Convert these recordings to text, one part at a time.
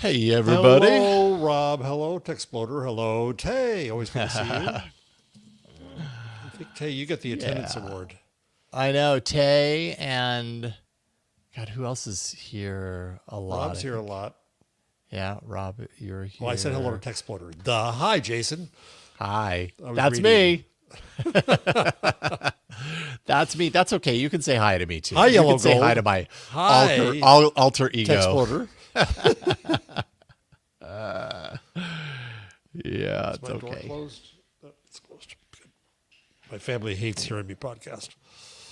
Hey, everybody. Hello, Rob. Hello, Techsploder. Hello, Tay. Always good to see you. I think, Tay, you get the attendance award. I know, Tay and... God, who else is here a lot? Rob's here a lot. Yeah, Rob, you're here. Well, I said hello to Techsploder. Hi, Jason. Hi. That's me. That's me. That's okay. You can say hi to me, too. Hi, Yellow You can say Gold. hi to my Hi, alter ego. Techsploder. Yeah, it's Is my door okay. closed? No, it's closed. Good. My family hates hearing me podcast.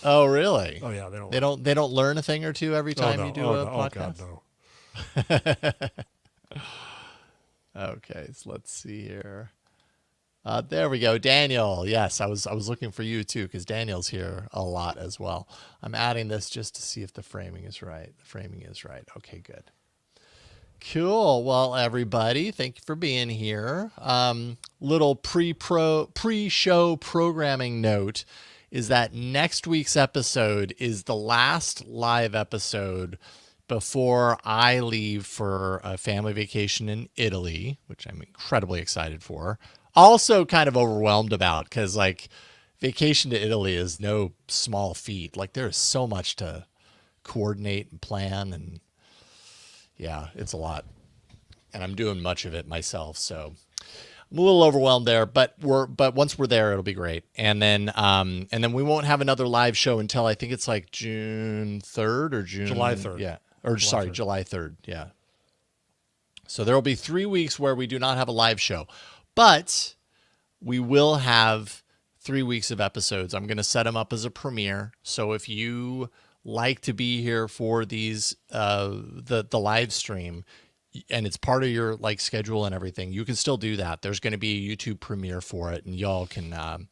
Oh, really? Oh, yeah. They don't learn a thing or two every time you do a podcast? Oh, God, no. Okay, so let's see here. There we go, Daniel. Yes, I was looking for you too because Daniel's here a lot as well. I'm adding this just to see if the framing is right. The framing is right. Okay, good. Cool. Well, everybody, thank you for being here. Little pre-show programming note is that next week's episode is the last live episode before I leave for a family vacation in Italy, which I'm incredibly excited for. Also kind of overwhelmed about because like vacation to Italy is no small feat. Like there is so much to coordinate and plan, and yeah, it's a lot. And I'm doing much of it myself, so I'm a little overwhelmed there, but once we're there, it'll be great. And then we won't have another live show until I think it's like June 3rd or July 3rd. Yeah. Or July 3rd. Yeah. So there will be 3 weeks where we do not have a live show, but we will have 3 weeks of episodes. I'm going to set them up as a premiere. So if you like to be here for these, the live stream, and it's part of your like schedule and everything, you can still do that. There's going to be a YouTube premiere for it, and y'all can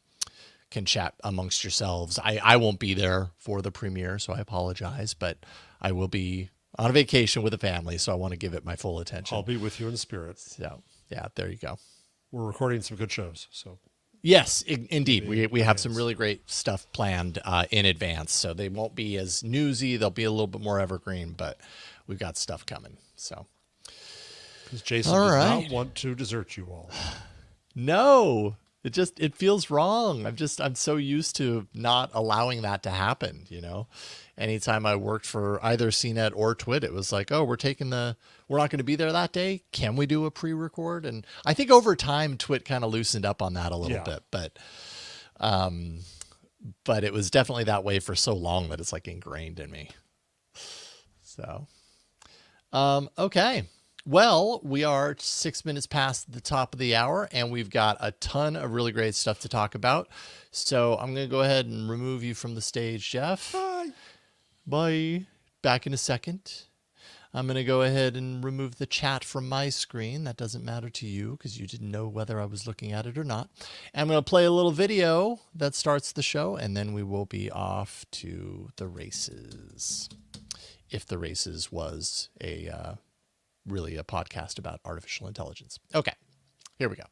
chat amongst yourselves. I won't be there for the premiere, so I apologize, but I will be on a vacation with a family, so I want to give it my full attention. I'll be with you in spirit. So yeah, there you go. We're recording some good shows, so. Yes, indeed. We have some really great stuff planned in advance, so they won't be as newsy. They'll be a little bit more evergreen, but we've got stuff coming. So, because Jason does not want to desert you all. No, it feels wrong. I'm so used to not allowing that to happen. You know, anytime I worked for either CNET or Twit, it was like, oh, we're not going to be there that day. Can we do a pre-record? And I think over time, Twit kind of loosened up on that a little bit, but it was definitely that way for so long that it's like ingrained in me. So, okay. Well, we are 6 minutes past the top of the hour, and we've got a ton of really great stuff to talk about. So I'm going to go ahead and remove you from the stage, Jeff. Bye. Bye. Back in a second. I'm going to go ahead and remove the chat from my screen. That doesn't matter to you because you didn't know whether I was looking at it or not. And I'm going to play a little video that starts the show, and then we will be off to the races. If the races was really a podcast about artificial intelligence. Okay, here we go.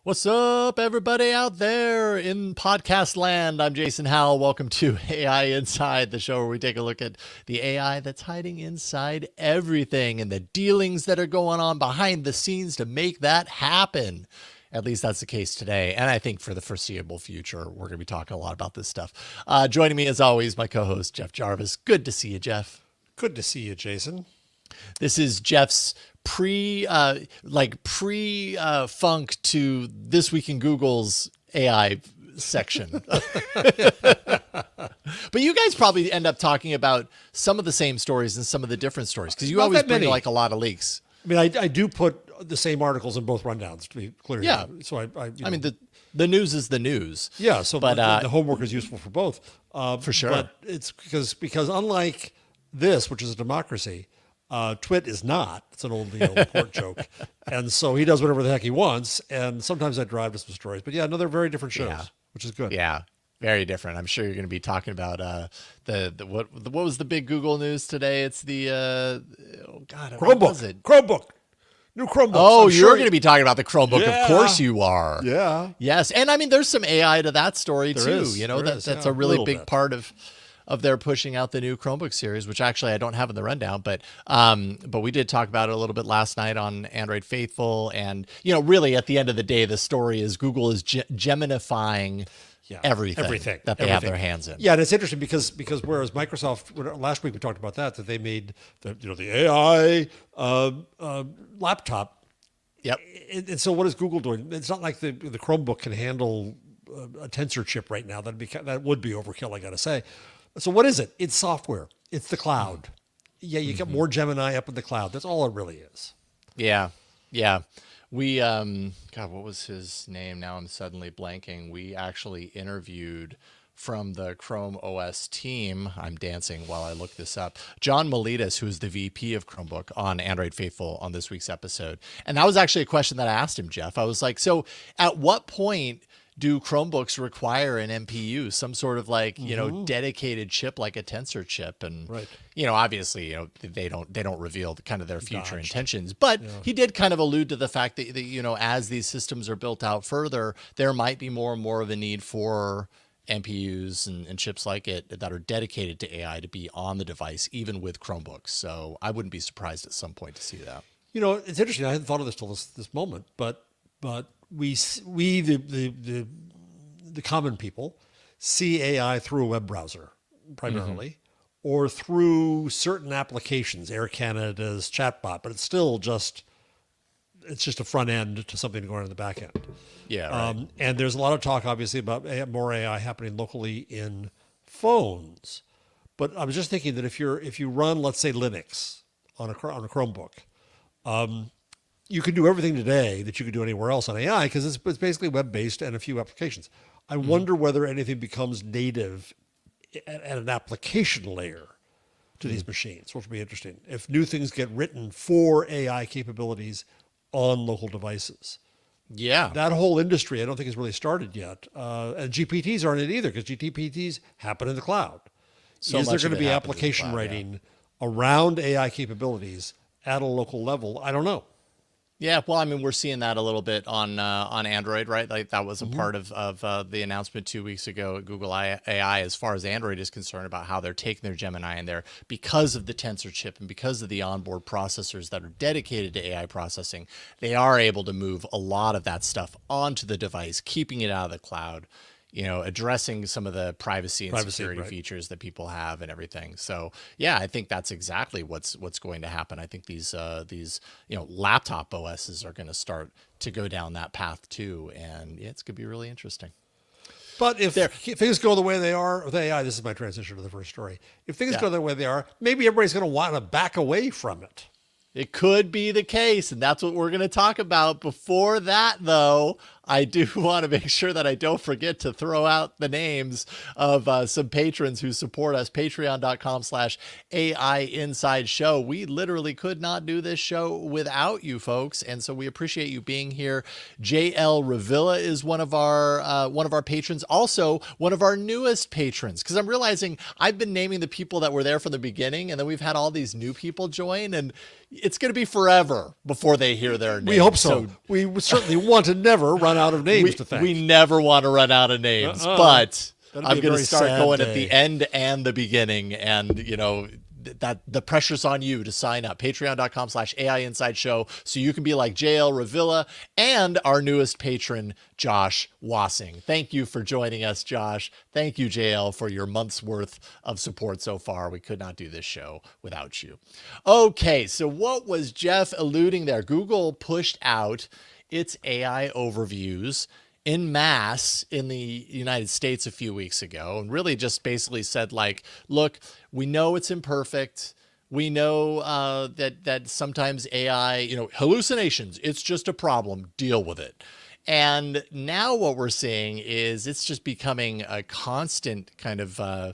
What's up, everybody out there in podcast land? I'm Jason Howell. Welcome to AI Inside, the show where we take a look at the AI that's hiding inside everything and the dealings that are going on behind the scenes to make that happen. At least that's the case today. And I think for the foreseeable future, we're going to be talking a lot about this stuff. Joining me, as always, my co-host, Jeff Jarvis. Good to see you, Jeff. Good to see you, Jason. This is Jeff's pre-funk to This Week in Google's AI section. But you guys probably end up talking about some of the same stories and some of the different stories because you always bring like a lot of leaks. I mean, I do put the same articles in both rundowns to be clear. Yeah. So I mean, the news is the news. Yeah. So but, the homework is useful for both. For sure. But it's because unlike this, which is a democracy, Twit is not. It's an old port joke. And so he does whatever the heck he wants. And sometimes I drive to some stories. But yeah, no, they're very different shows, which is good. Yeah. Very different. I'm sure you're going to be talking about what was the big Google news today? It's the oh God, what was it? Chromebook. New Chromebooks. Oh, you're going to be talking about the Chromebook. Yeah. Of course you are. Yeah. Yes. And I mean, there's some AI to that story There too. is. You know, There is, that's yeah, a really little big bit. part of their pushing out the new Chromebook series, which actually I don't have in the rundown, but we did talk about it a little bit last night on Android Faithful. And, you know, really at the end of the day, the story is Google is Geminifying everything that they have their hands in. Yeah, and it's interesting because whereas Microsoft last week we talked about that they made the AI laptop. Yep. And so what is Google doing? It's not like the Chromebook can handle a tensor chip right now. That would be overkill, I got to say. So what is it? It's software. It's the cloud. Yeah, you get more Gemini up in the cloud. That's all it really is. Yeah. Yeah. We, God, what was his name? Now I'm suddenly blanking. We actually interviewed from the Chrome OS team. I'm dancing while I look this up. John Miletus, who's the VP of Chromebook on Android Faithful on this week's episode. And that was actually a question that I asked him, Jeff. I was like, so at what point do Chromebooks require an MPU, some sort of like, you know, dedicated chip like a tensor chip? And, you know, obviously, you know, they don't reveal the kind of their future intentions, but he did kind of allude to the fact that, you know, as these systems are built out further, there might be more and more of a need for MPUs and chips like it that are dedicated to AI to be on the device, even with Chromebooks. So I wouldn't be surprised at some point to see that. You know, it's interesting. I hadn't thought of this till this moment, but we the common people see AI through a web browser primarily, or through certain applications, Air Canada's chatbot, but it's still just a front end to something going on in the back end. Yeah. Right. And there's a lot of talk, obviously, about more AI happening locally in phones. But I was just thinking that if you run, let's say, Linux on a Chromebook, you can do everything today that you could do anywhere else on AI because it's basically web-based and a few applications. I wonder whether anything becomes native at an application layer to these machines, which will be interesting. If new things get written for AI capabilities on local devices. Yeah. That whole industry, I don't think has really started yet. And GPTs aren't it either because GPTs happen in the cloud. So is there much going of to it be happens in the application cloud, writing around AI capabilities at a local level? I don't know. Yeah, well, I mean, we're seeing that a little bit on Android, right? Like that was a part of the announcement 2 weeks ago at Google AI, as far as Android is concerned, about how they're taking their Gemini in there because of the tensor chip and because of the onboard processors that are dedicated to AI processing. They are able to move a lot of that stuff onto the device, keeping it out of the cloud. You know, addressing some of the privacy and security features that people have and everything. So yeah, I think that's exactly what's going to happen. I think these you know, laptop OSs are going to start to go down that path too, and yeah, it's going to be really interesting. But if things go the way they are with AI, this is my transition to the first story. If things go the way they are, maybe everybody's going to want to back away from it. It could be the case, and that's what we're going to talk about. Before that, though, I do want to make sure that I don't forget to throw out the names of some patrons who support us. Patreon.com/AI Inside Show. We literally could not do this show without you folks, and so we appreciate you being here. JL Revilla is one of our patrons. Also, one of our newest patrons, because I'm realizing I've been naming the people that were there from the beginning, and then we've had all these new people join, and it's going to be forever before they hear their names. We hope so. We certainly want to never run out of names to thank. We never want to run out of names, but I'm going to start going day at the end and the beginning, and you know that the pressure's on you to sign up. Patreon.com/AI Inside Show, so you can be like JL Revilla and our newest patron, Josh Wassing. Thank you for joining us, Josh. Thank you, JL, for your month's worth of support so far. We could not do this show without you. Okay, so what was Jeff alluding there? Google pushed out its AI overviews en masse in the United States a few weeks ago, and really just basically said, like, look, we know it's imperfect. We know that sometimes AI, you know, hallucinations, it's just a problem. Deal with it. And now what we're seeing is it's just becoming a constant kind of, I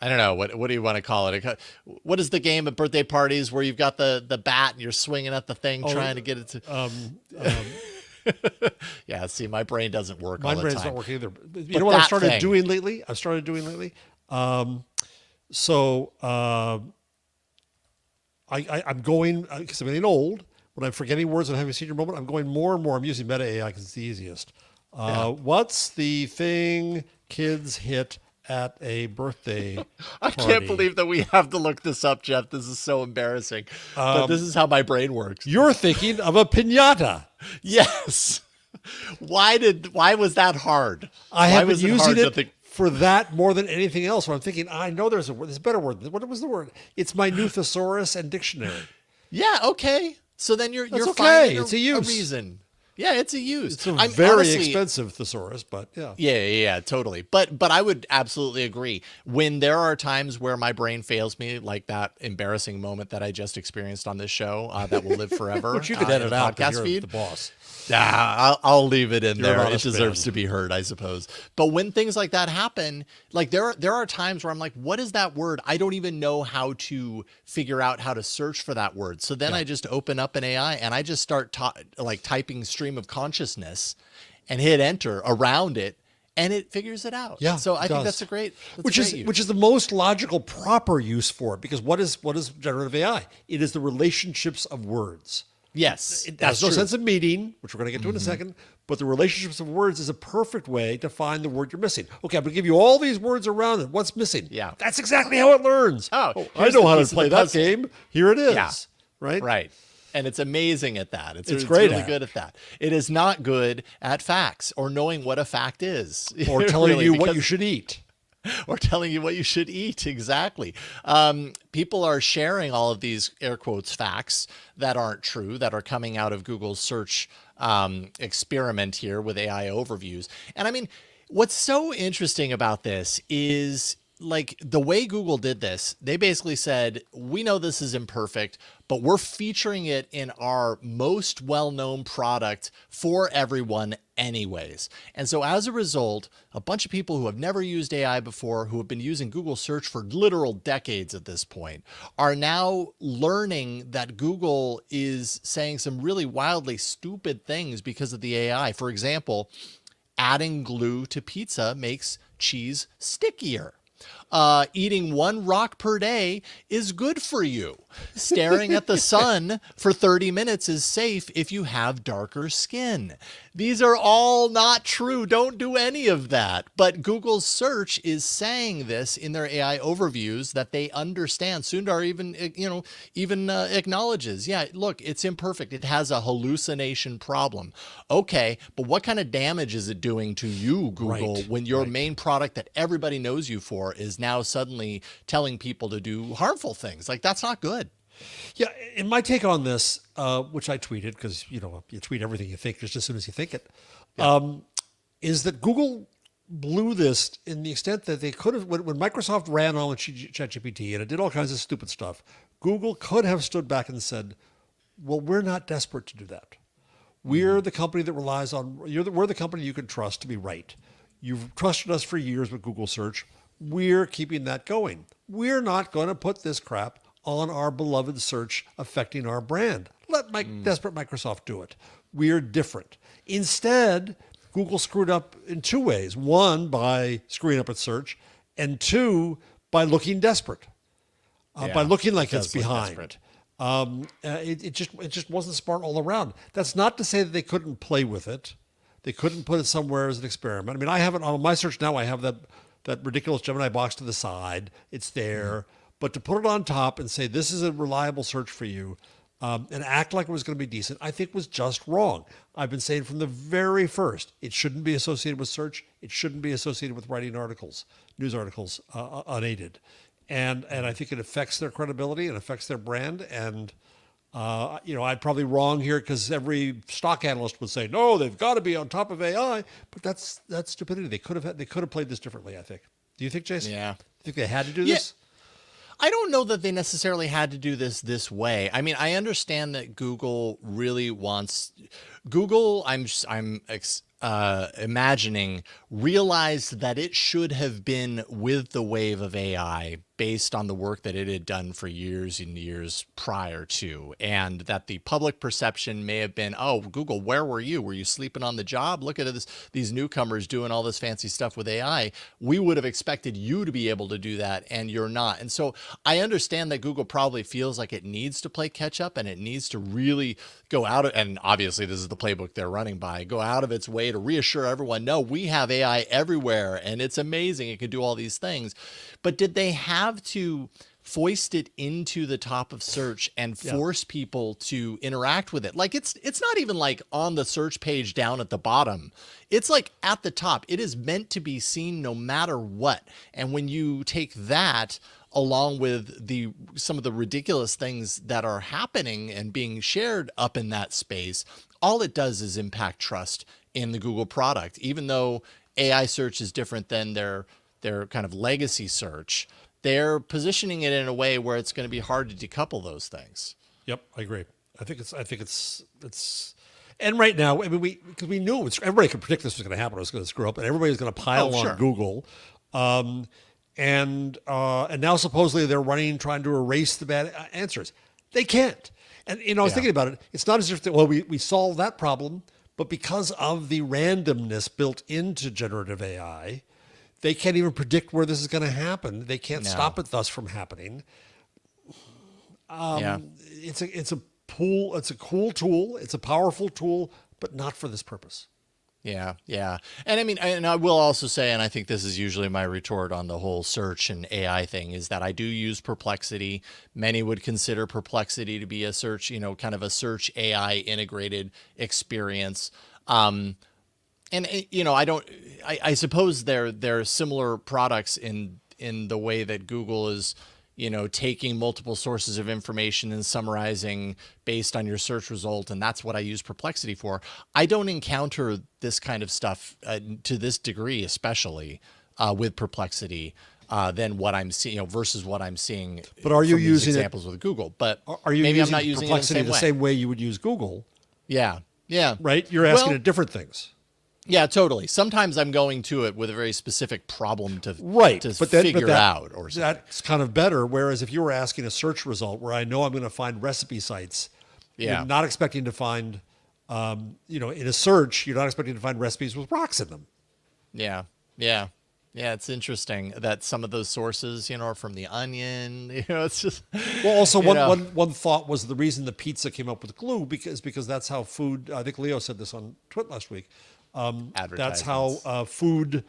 don't know, what do you want to call it? What is the game at birthday parties where you've got the bat and you're swinging at the thing trying to get it to... Yeah, see, my brain doesn't work all My the brain's time. not working either. You But know what I've that started thing- doing lately? So I'm going, because I'm getting old, when I'm forgetting words and having a senior moment, I'm going more and more. I'm using Meta AI because it's the easiest. What's the thing kids hit at a birthday I party? can't believe that we have to look this up, Jeff. This is so embarrassing. But this is how my brain works. You're thinking of a piñata. Yes. Why was that hard? I Why have been was using hard to it think- for that more than anything else. When I'm thinking, I know there's a better word. What was the word? It's my new thesaurus and dictionary. Yeah, okay. So then you're okay. finding It's a use. reason. Yeah, it's a use. It's a I'm very honestly- expensive thesaurus, but yeah. Yeah, totally. But I would absolutely agree. When there are times where my brain fails me, like that embarrassing moment that I just experienced on this show, that will live forever. Which you could in edit the out because podcast you're feed. the boss. Yeah, I'll leave it in You're an there. It honest deserves man. to be heard, I suppose. But when things like that happen, like there are times where I'm like, what is that word? I don't even know how to figure out how to search for that word. So then I just open up an AI and I just start typing stream of consciousness and hit enter around it, and it figures it out. Yeah, So it I think does. that's a great Which is the most logical, proper use for it. Because what is generative AI? It is the relationships of words. yes, It that's has no true. sense of meaning, which we're going to get to in a second, but the relationships of words is a perfect way to find the word you're missing. Okay, I'm going to give you all these words around it. What's missing? Yeah. That's exactly how it learns. Oh, I here's know the how to piece of play the that puzzle. game. Here it is. Yeah. Right? Right. And it's amazing at that. It's great really at. good at that. It is not good at facts or knowing what a fact is. Or telling Really, you what because- you should eat. or telling you what you should eat. Exactly. People are sharing all of these air quotes facts that aren't true, that are coming out of Google's search experiment here with AI overviews. And I mean, what's so interesting about this is like the way Google did this, they basically said, we know this is imperfect, but we're featuring it in our most well-known product for everyone anyways. And so as a result, a bunch of people who have never used AI before, who have been using Google search for literal decades at this point, are now learning that Google is saying some really wildly stupid things because of the AI. For example, adding glue to pizza makes cheese stickier. Eating one rock per day is good for you. Staring at the sun for 30 minutes is safe if you have darker skin. These are all not true. Don't do any of that. But Google's search is saying this in their AI overviews that they understand. Sundar even acknowledges, yeah, look, it's imperfect. It has a hallucination problem. Okay, but what kind of damage is it doing to you, Google, Right, when your main product that everybody knows you for is now suddenly telling people to do harmful things? Like, that's not good. Yeah, and my take on this, which I tweeted, because you tweet everything you think just as soon as you think it, is that Google blew this in the extent that they could have, when Microsoft ran on with ChatGPT and it did all kinds of stupid stuff, Google could have stood back and said, well, we're not desperate to do that. We're the company that relies on, we're the company you can trust to be right. You've trusted us for years with Google search. We're keeping that going. We're not going to put this crap on our beloved search affecting our brand. Let desperate Microsoft do it. We're different. Instead, Google screwed up in two ways. One, by screwing up its search, and two, by looking desperate, by looking like it's does look behind. desperate. It just wasn't smart all around. That's not to say that they couldn't play with it. They couldn't put it somewhere as an experiment. I mean, I have it on my search now. I have that ridiculous Gemini box to the side. It's there. But to put it on top and say, this is a reliable search for you, and act like it was going to be decent, I think was just wrong. I've been saying from the very first, it shouldn't be associated with search. It shouldn't be associated with writing articles, news articles, unaided. And I think it affects their credibility and affects their brand. And, I'm probably wrong here because every stock analyst would say, no, they've got to be on top of AI. But that's stupidity. They could have played this differently, I think. Do you think, Jason? Yeah. Do you think they had to do this? I don't know that they necessarily had to do this way. I mean, I understand that Google really wants Google. I'm imagining realized that it should have been with the wave of AI based on the work that it had done for years and years prior to, and that the public perception may have been, oh, Google, where were you? Were you sleeping on the job? Look at these newcomers doing all this fancy stuff with AI. We would have expected you to be able to do that, and you're not. And so I understand that Google probably feels like it needs to play catch up, and it needs to really go out of, and obviously this is the playbook they're running by, go out of its way to reassure everyone, no, we have AI everywhere, and it's amazing. It can do all these things. But did they have to foist it into the top of search and force people to interact with it? Like it's not even like on the search page down at the bottom. It's like at the top. It is meant to be seen no matter what. And when you take that along with some of the ridiculous things that are happening and being shared up in that space, all it does is impact trust in the Google product. Even though AI search is different than their kind of legacy search, they're positioning it in a way where it's going to be hard to decouple those things. Yep, I agree. I think it's, and right now, I mean, because we knew everybody could predict this was going to happen. It was going to screw up, and everybody's going to pile on Google. And now supposedly they're trying to erase the bad answers. They can't. And I was thinking about it. It's not as if we solved that problem, but because of the randomness built into generative AI, they can't even predict where this is going to happen. They can't stop it thus from happening. It's a cool tool. It's a powerful tool, but not for this purpose. Yeah. And I mean, and I will also say, and I think this is usually my retort on the whole search and AI thing, is that I do use Perplexity. Many would consider Perplexity to be a search, kind of a search AI integrated experience. And I suppose they're similar products in the way that Google is, taking multiple sources of information and summarizing based on your search result. And that's what I use Perplexity for. I don't encounter this kind of stuff to this degree, especially with Perplexity, than what I'm seeing, versus what I'm seeing. But are you using examples with Google? But are you maybe using I'm not using Perplexity it the same way you would use Google? Yeah. Right? You're asking it different things. Yeah, totally. Sometimes I'm going to it with a very specific problem to figure out or something. That's kind of better. Whereas if you were asking a search result where I know I'm going to find recipe sites, you're not expecting to find, in a search, you're not expecting to find recipes with rocks in them. Yeah. It's interesting that some of those sources, are from The Onion. It's just. Well, also one thought was the reason the pizza came up with glue because that's how food. I think Leo said this on Twitter last week. That's how food,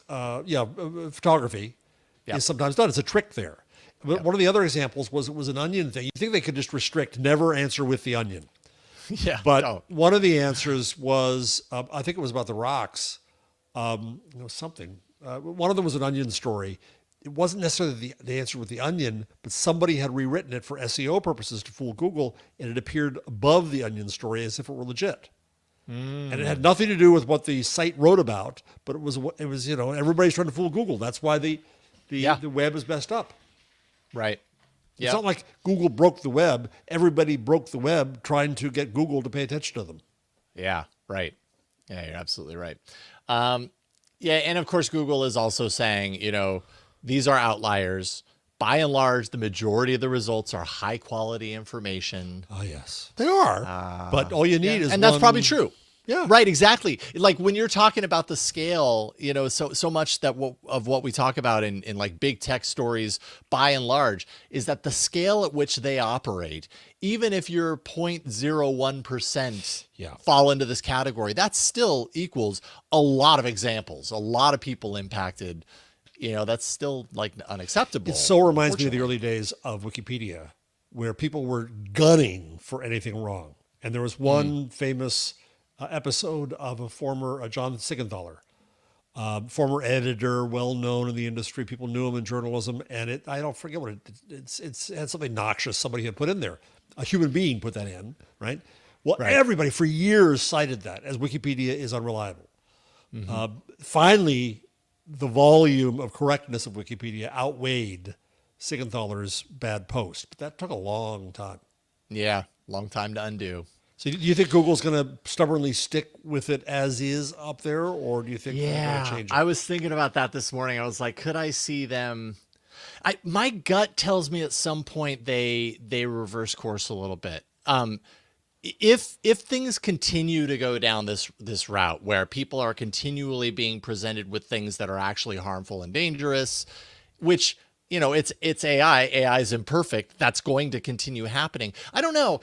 photography is sometimes done. It's a trick there. But one of the other examples was an onion thing. You think they could just restrict never answer with the onion. Yeah. But one of the answers was, I think it was about the rocks. Something. One of them was an onion story. It wasn't necessarily the answer with the onion, but somebody had rewritten it for SEO purposes to fool Google, and it appeared above the onion story as if it were legit. And it had nothing to do with what the site wrote about, but it was everybody's trying to fool Google. That's why the web is messed up. Right. Yeah. It's not like Google broke the web. Everybody broke the web trying to get Google to pay attention to them. Yeah. Right. Yeah, you're absolutely right. And of course Google is also saying, these are outliers. By and large, the majority of the results are high quality information. Oh, yes. They are. But all you need is and that's probably true. Yeah. Right, exactly. Like when you're talking about the scale, so much that of what we talk about in like big tech stories, by and large, is that the scale at which they operate, even if you're 0.01% fall into this category, that still equals a lot of examples, a lot of people impacted. That's still like unacceptable. It so reminds me of the early days of Wikipedia, where people were gunning for anything wrong. And there was one famous episode of a former John Siegenthaler, former editor, well known in the industry. People knew him in journalism, and I don't forget what it had something noxious somebody had put in there. A human being put that in, right? Well, everybody for years cited that as Wikipedia is unreliable. Finally, the volume of correctness of Wikipedia outweighed Siegenthaler's bad post, but that took a long time. Yeah, long time to undo. So do you think Google's going to stubbornly stick with it as is up there, or do you think they're going to change it? I was thinking about that this morning. I was like, could I see them? My gut tells me at some point they reverse course a little bit. If things continue to go down this route where people are continually being presented with things that are actually harmful and dangerous, which, you know, it's AI. AI is imperfect. That's going to continue happening. I don't know.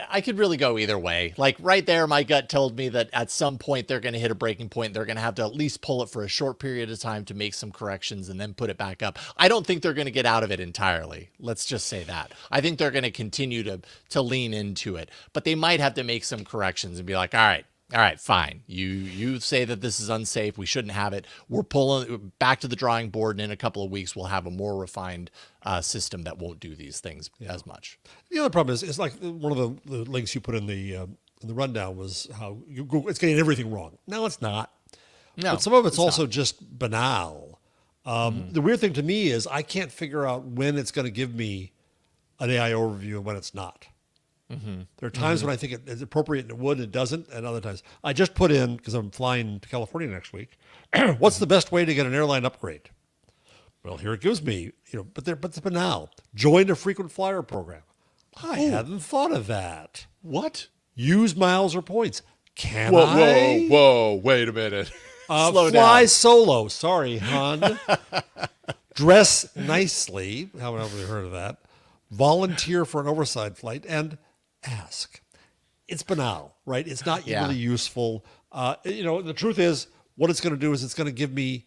I could really go either way. Like right there, my gut told me that at some point they're going to hit a breaking point. They're going to have to at least pull it for a short period of time to make some corrections and then put it back up. I don't think they're going to get out of it entirely. Let's just say that. I think they're going to continue to lean into it, but they might have to make some corrections and be like, all right, fine. You say that this is unsafe. We shouldn't have it. We're pulling back to the drawing board, and in a couple of weeks, we'll have a more refined system that won't do these things as much. The other problem is like one of the links you put in the rundown was how it's getting everything wrong. No, it's not. No, but some of it's also not. Just banal. The weird thing to me is I can't figure out when it's going to give me an AI overview and when it's not. There are times when I think it's appropriate and it would, and it doesn't, and other times. I just put in, because I'm flying to California next week, what's the best way to get an airline upgrade? Well, here it gives me, but it's banal. Join a frequent flyer program. I hadn't thought of that. What? Use miles or points. Can I? Whoa, wait a minute. Slow fly down. solo. Sorry, hon. Dress nicely. Haven't really heard of that. Volunteer for an overside flight and ask. It's banal, right? It's not really useful. The truth is, what it's going to do is it's going to give me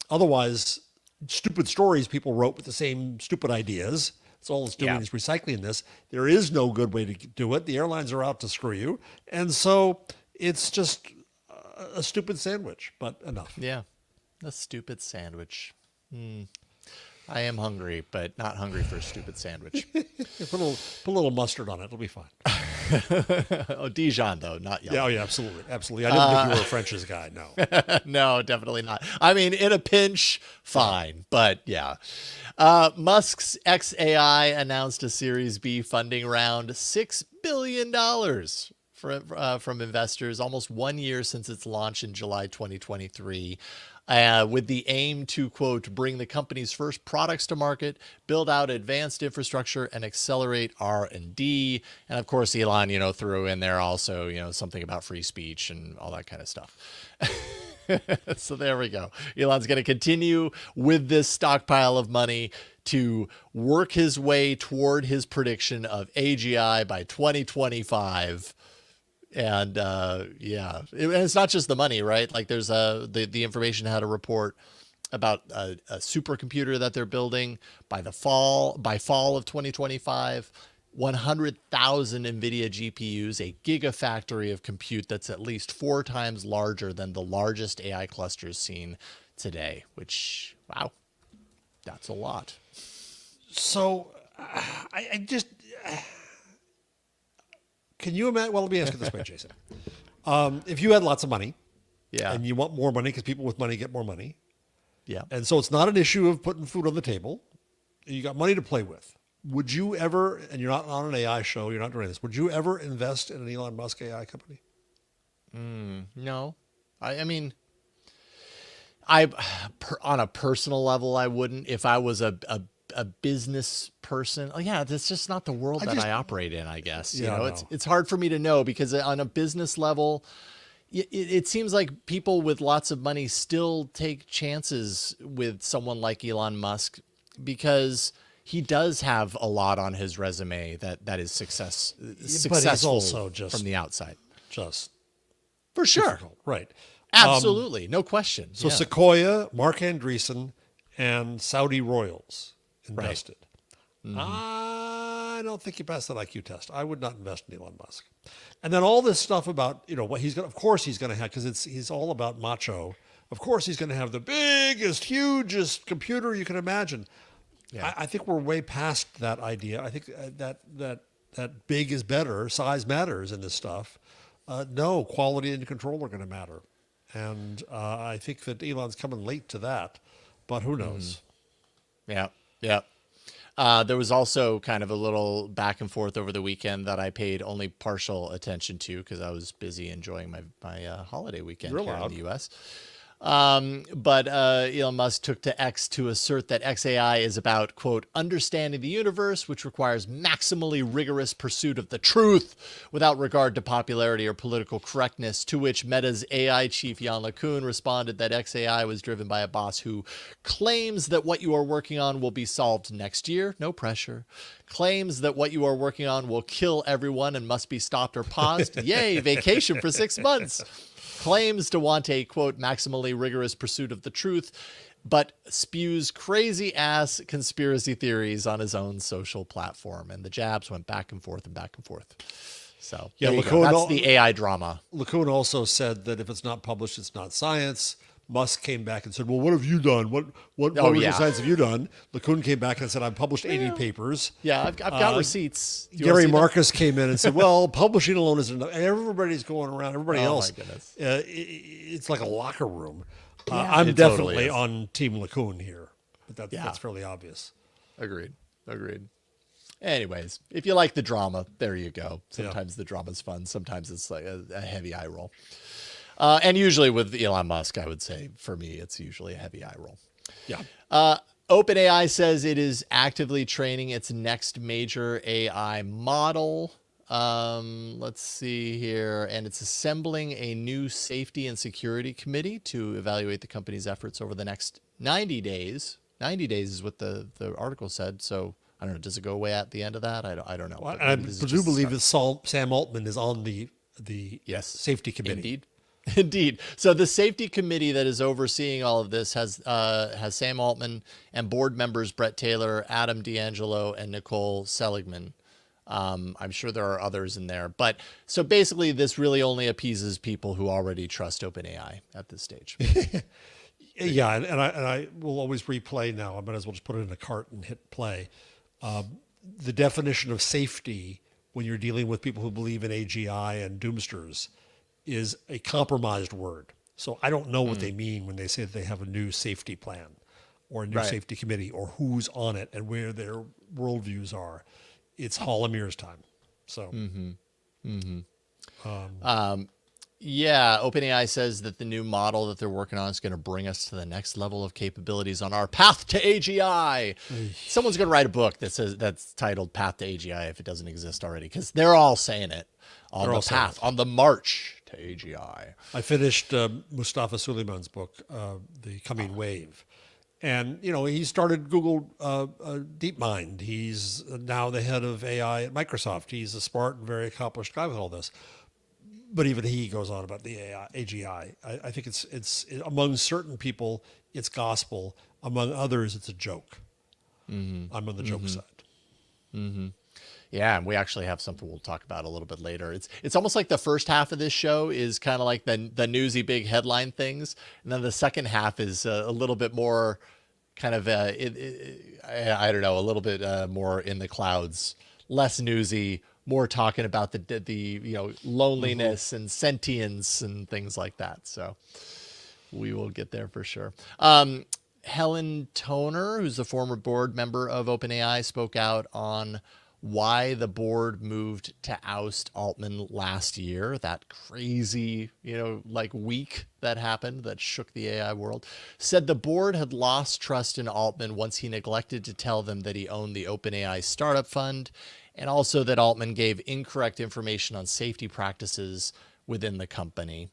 otherwise stupid stories people wrote with the same stupid ideas. It's all it's doing is recycling this. There is no good way to do it. The airlines are out to screw you. And so it's just a stupid sandwich, but enough. Yeah, a stupid sandwich. I am hungry, but not hungry for a stupid sandwich. Put a little mustard on it. It'll be fine. Oh, Dijon, though, not yellow. Yeah, oh, yeah, absolutely. Absolutely. I didn't think you were a French's guy, no. No, definitely not. I mean, in a pinch, fine. But yeah. Musk's xAI announced a Series B funding round, $6 billion from investors, almost 1 year since its launch in July 2023. With the aim to, quote, bring the company's first products to market, build out advanced infrastructure, and accelerate R&D. And of course, Elon, threw in there also, something about free speech and all that kind of stuff. So there we go. Elon's going to continue with this stockpile of money to work his way toward his prediction of AGI by 2025. And and it's not just the money, right? Like there's the information had a report about a supercomputer that they're building by fall of 2025, 100,000 NVIDIA GPUs, a gigafactory of compute that's at least 4 times larger than the largest AI clusters seen today, which, wow, that's a lot. So I just... Can you imagine? Well, let me ask you this way, Jason. If you had lots of money, and you want more money because people with money get more money, and so it's not an issue of putting food on the table, you got money to play with. Would you ever, and you're not on an AI show, you're not doing this, would you ever invest in an Elon Musk AI company? No. I mean, on a personal level, I wouldn't. If I was a business person, that's just not the world that I operate in, I guess. It's hard for me to know, because on a business level, it seems like people with lots of money still take chances with someone like Elon Musk, because he does have a lot on his resume that is successful, but he's also just from the outside. Just for sure. Difficult. Right. Absolutely. No question. So Sequoia, Mark Andreessen, and Saudi royals invested. Right. I don't think you passed that IQ test. I would not invest in Elon Musk. And then all this stuff about, what he's going to, of course he's going to have, because he's all about macho. Of course he's going to have the biggest, hugest computer you can imagine. Yeah. I think we're way past that idea. I think that big is better, size matters in this stuff. No, quality and control are going to matter. And I think that Elon's coming late to that, but who knows? Yeah. Yeah. There was also kind of a little back and forth over the weekend that I paid only partial attention to because I was busy enjoying my holiday weekend here in the U.S. But Elon Musk took to X to assert that xAI is about, quote, understanding the universe, which requires maximally rigorous pursuit of the truth without regard to popularity or political correctness, to which Meta's AI chief Yann Lecun responded that xAI was driven by a boss who claims that what you are working on will be solved next year, no pressure, claims that what you are working on will kill everyone and must be stopped or paused, yay, vacation for 6 months, claims to want a, quote, maximally rigorous pursuit of the truth, but spews crazy ass conspiracy theories on his own social platform. And the jabs went back and forth and back and forth. So Yeah, that's the AI drama. Lecun also said that if it's not published, it's not science. Musk came back and said, well, what have you done? What original science have you done? Lecun came back and said, I've published 80 papers. Yeah, I've got receipts. Gary Marcus came in and said, well, publishing alone isn't enough. And everybody's going around, everybody else. My goodness. It's like a locker room. Yeah, I'm definitely on Team Lecun here, but that's fairly obvious. Agreed. Anyways, if you like the drama, there you go. Sometimes the drama's fun. Sometimes it's like a heavy eye roll. And usually with Elon Musk, I would say, for me, it's usually a heavy eye roll. Yeah. OpenAI says it is actively training its next major AI model. Let's see here. And it's assembling a new safety and security committee to evaluate the company's efforts over the next 90 days. 90 days is what the article said. So I don't know. Does it go away at the end of that? I don't know. Well, I do believe that Sam Altman is on the safety committee. Indeed. So the safety committee that is overseeing all of this has Sam Altman and board members Brett Taylor, Adam D'Angelo, and Nicole Seligman. I'm sure there are others in there, but so basically this really only appeases people who already trust OpenAI at this stage. Yeah, and I will always replay now. I might as well just put it in a cart and hit play. The definition of safety when you're dealing with people who believe in AGI and doomsters is a compromised word. So I don't know what they mean when they say that they have a new safety plan or a new safety committee or who's on it and where their worldviews are. It's Hall of Mirrors time. So, yeah, OpenAI says that the new model that they're working on is going to bring us to the next level of capabilities on our path to AGI. Someone's going to write a book that's titled Path to AGI if it doesn't exist already, because they're all saying it on the path, on the march to AGI. I finished Mustafa Suleiman's book, The Coming Wave. And, he started Google DeepMind. He's now the head of AI at Microsoft. He's a smart and very accomplished guy with all this. But even he goes on about the AGI. I think it's among certain people, it's gospel. Among others, it's a joke. I'm on the joke side. Yeah, and we actually have something we'll talk about a little bit later. It's almost like the first half of this show is kind of like the newsy big headline things, and then the second half is a little bit more kind of I don't know, a little bit more in the clouds, less newsy, more talking about the loneliness and sentience and things like that. So we will get there for sure. Helen Toner, who's a former board member of OpenAI, spoke out on why the board moved to oust Altman last year, that crazy, week that happened that shook the AI world. Said the board had lost trust in Altman once he neglected to tell them that he owned the OpenAI startup fund, and also that Altman gave incorrect information on safety practices within the company.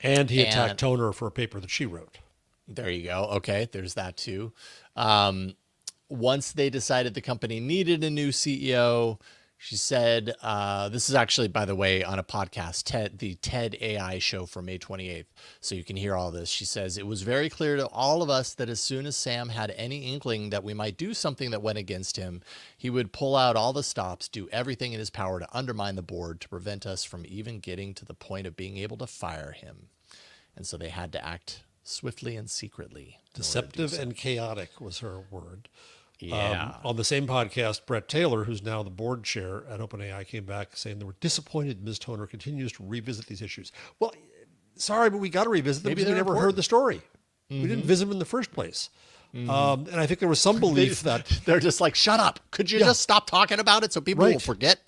And he attacked Toner for a paper that she wrote. There you go. Okay, there's that too. Once they decided the company needed a new CEO, she said, this is actually, by the way, on a podcast, the TED AI show from May 28th. So you can hear all this. She says, it was very clear to all of us that as soon as Sam had any inkling that we might do something that went against him, he would pull out all the stops, do everything in his power to undermine the board to prevent us from even getting to the point of being able to fire him. And so they had to act swiftly and secretly. Deceptive and chaotic was her word. Yeah. On the same podcast, Brett Taylor, who's now the board chair at OpenAI, came back saying they were disappointed Ms. Toner continues to revisit these issues. Well, sorry, but we got to revisit them because we never heard the story. We didn't visit them in the first place. And I think there was some belief that they're just like, shut up. Could you just stop talking about it so people will forget?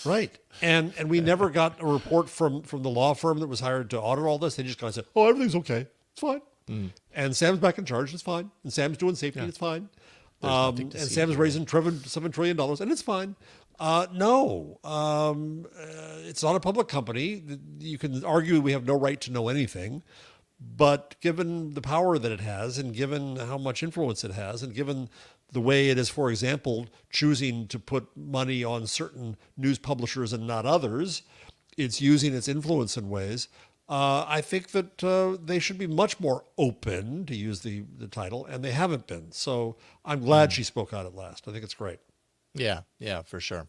Right. And we never got a report from the law firm that was hired to audit all this. They just kind of said, oh, everything's okay. It's fine. And Sam's back in charge. It's fine. And Sam's doing safety. It's fine. Nothing to And see Sam's here. raising $7 trillion, and it's fine. No, it's not a public company. You can argue we have no right to know anything, but given the power that it has, and given how much influence it has, and given the way it is, for example, choosing to put money on certain news publishers and not others, it's using its influence in ways. I think that they should be much more open, to use the title, and they haven't been. So I'm glad she spoke out at last. I think it's great. Yeah, for sure.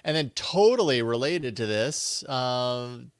And then totally related to this, Yann,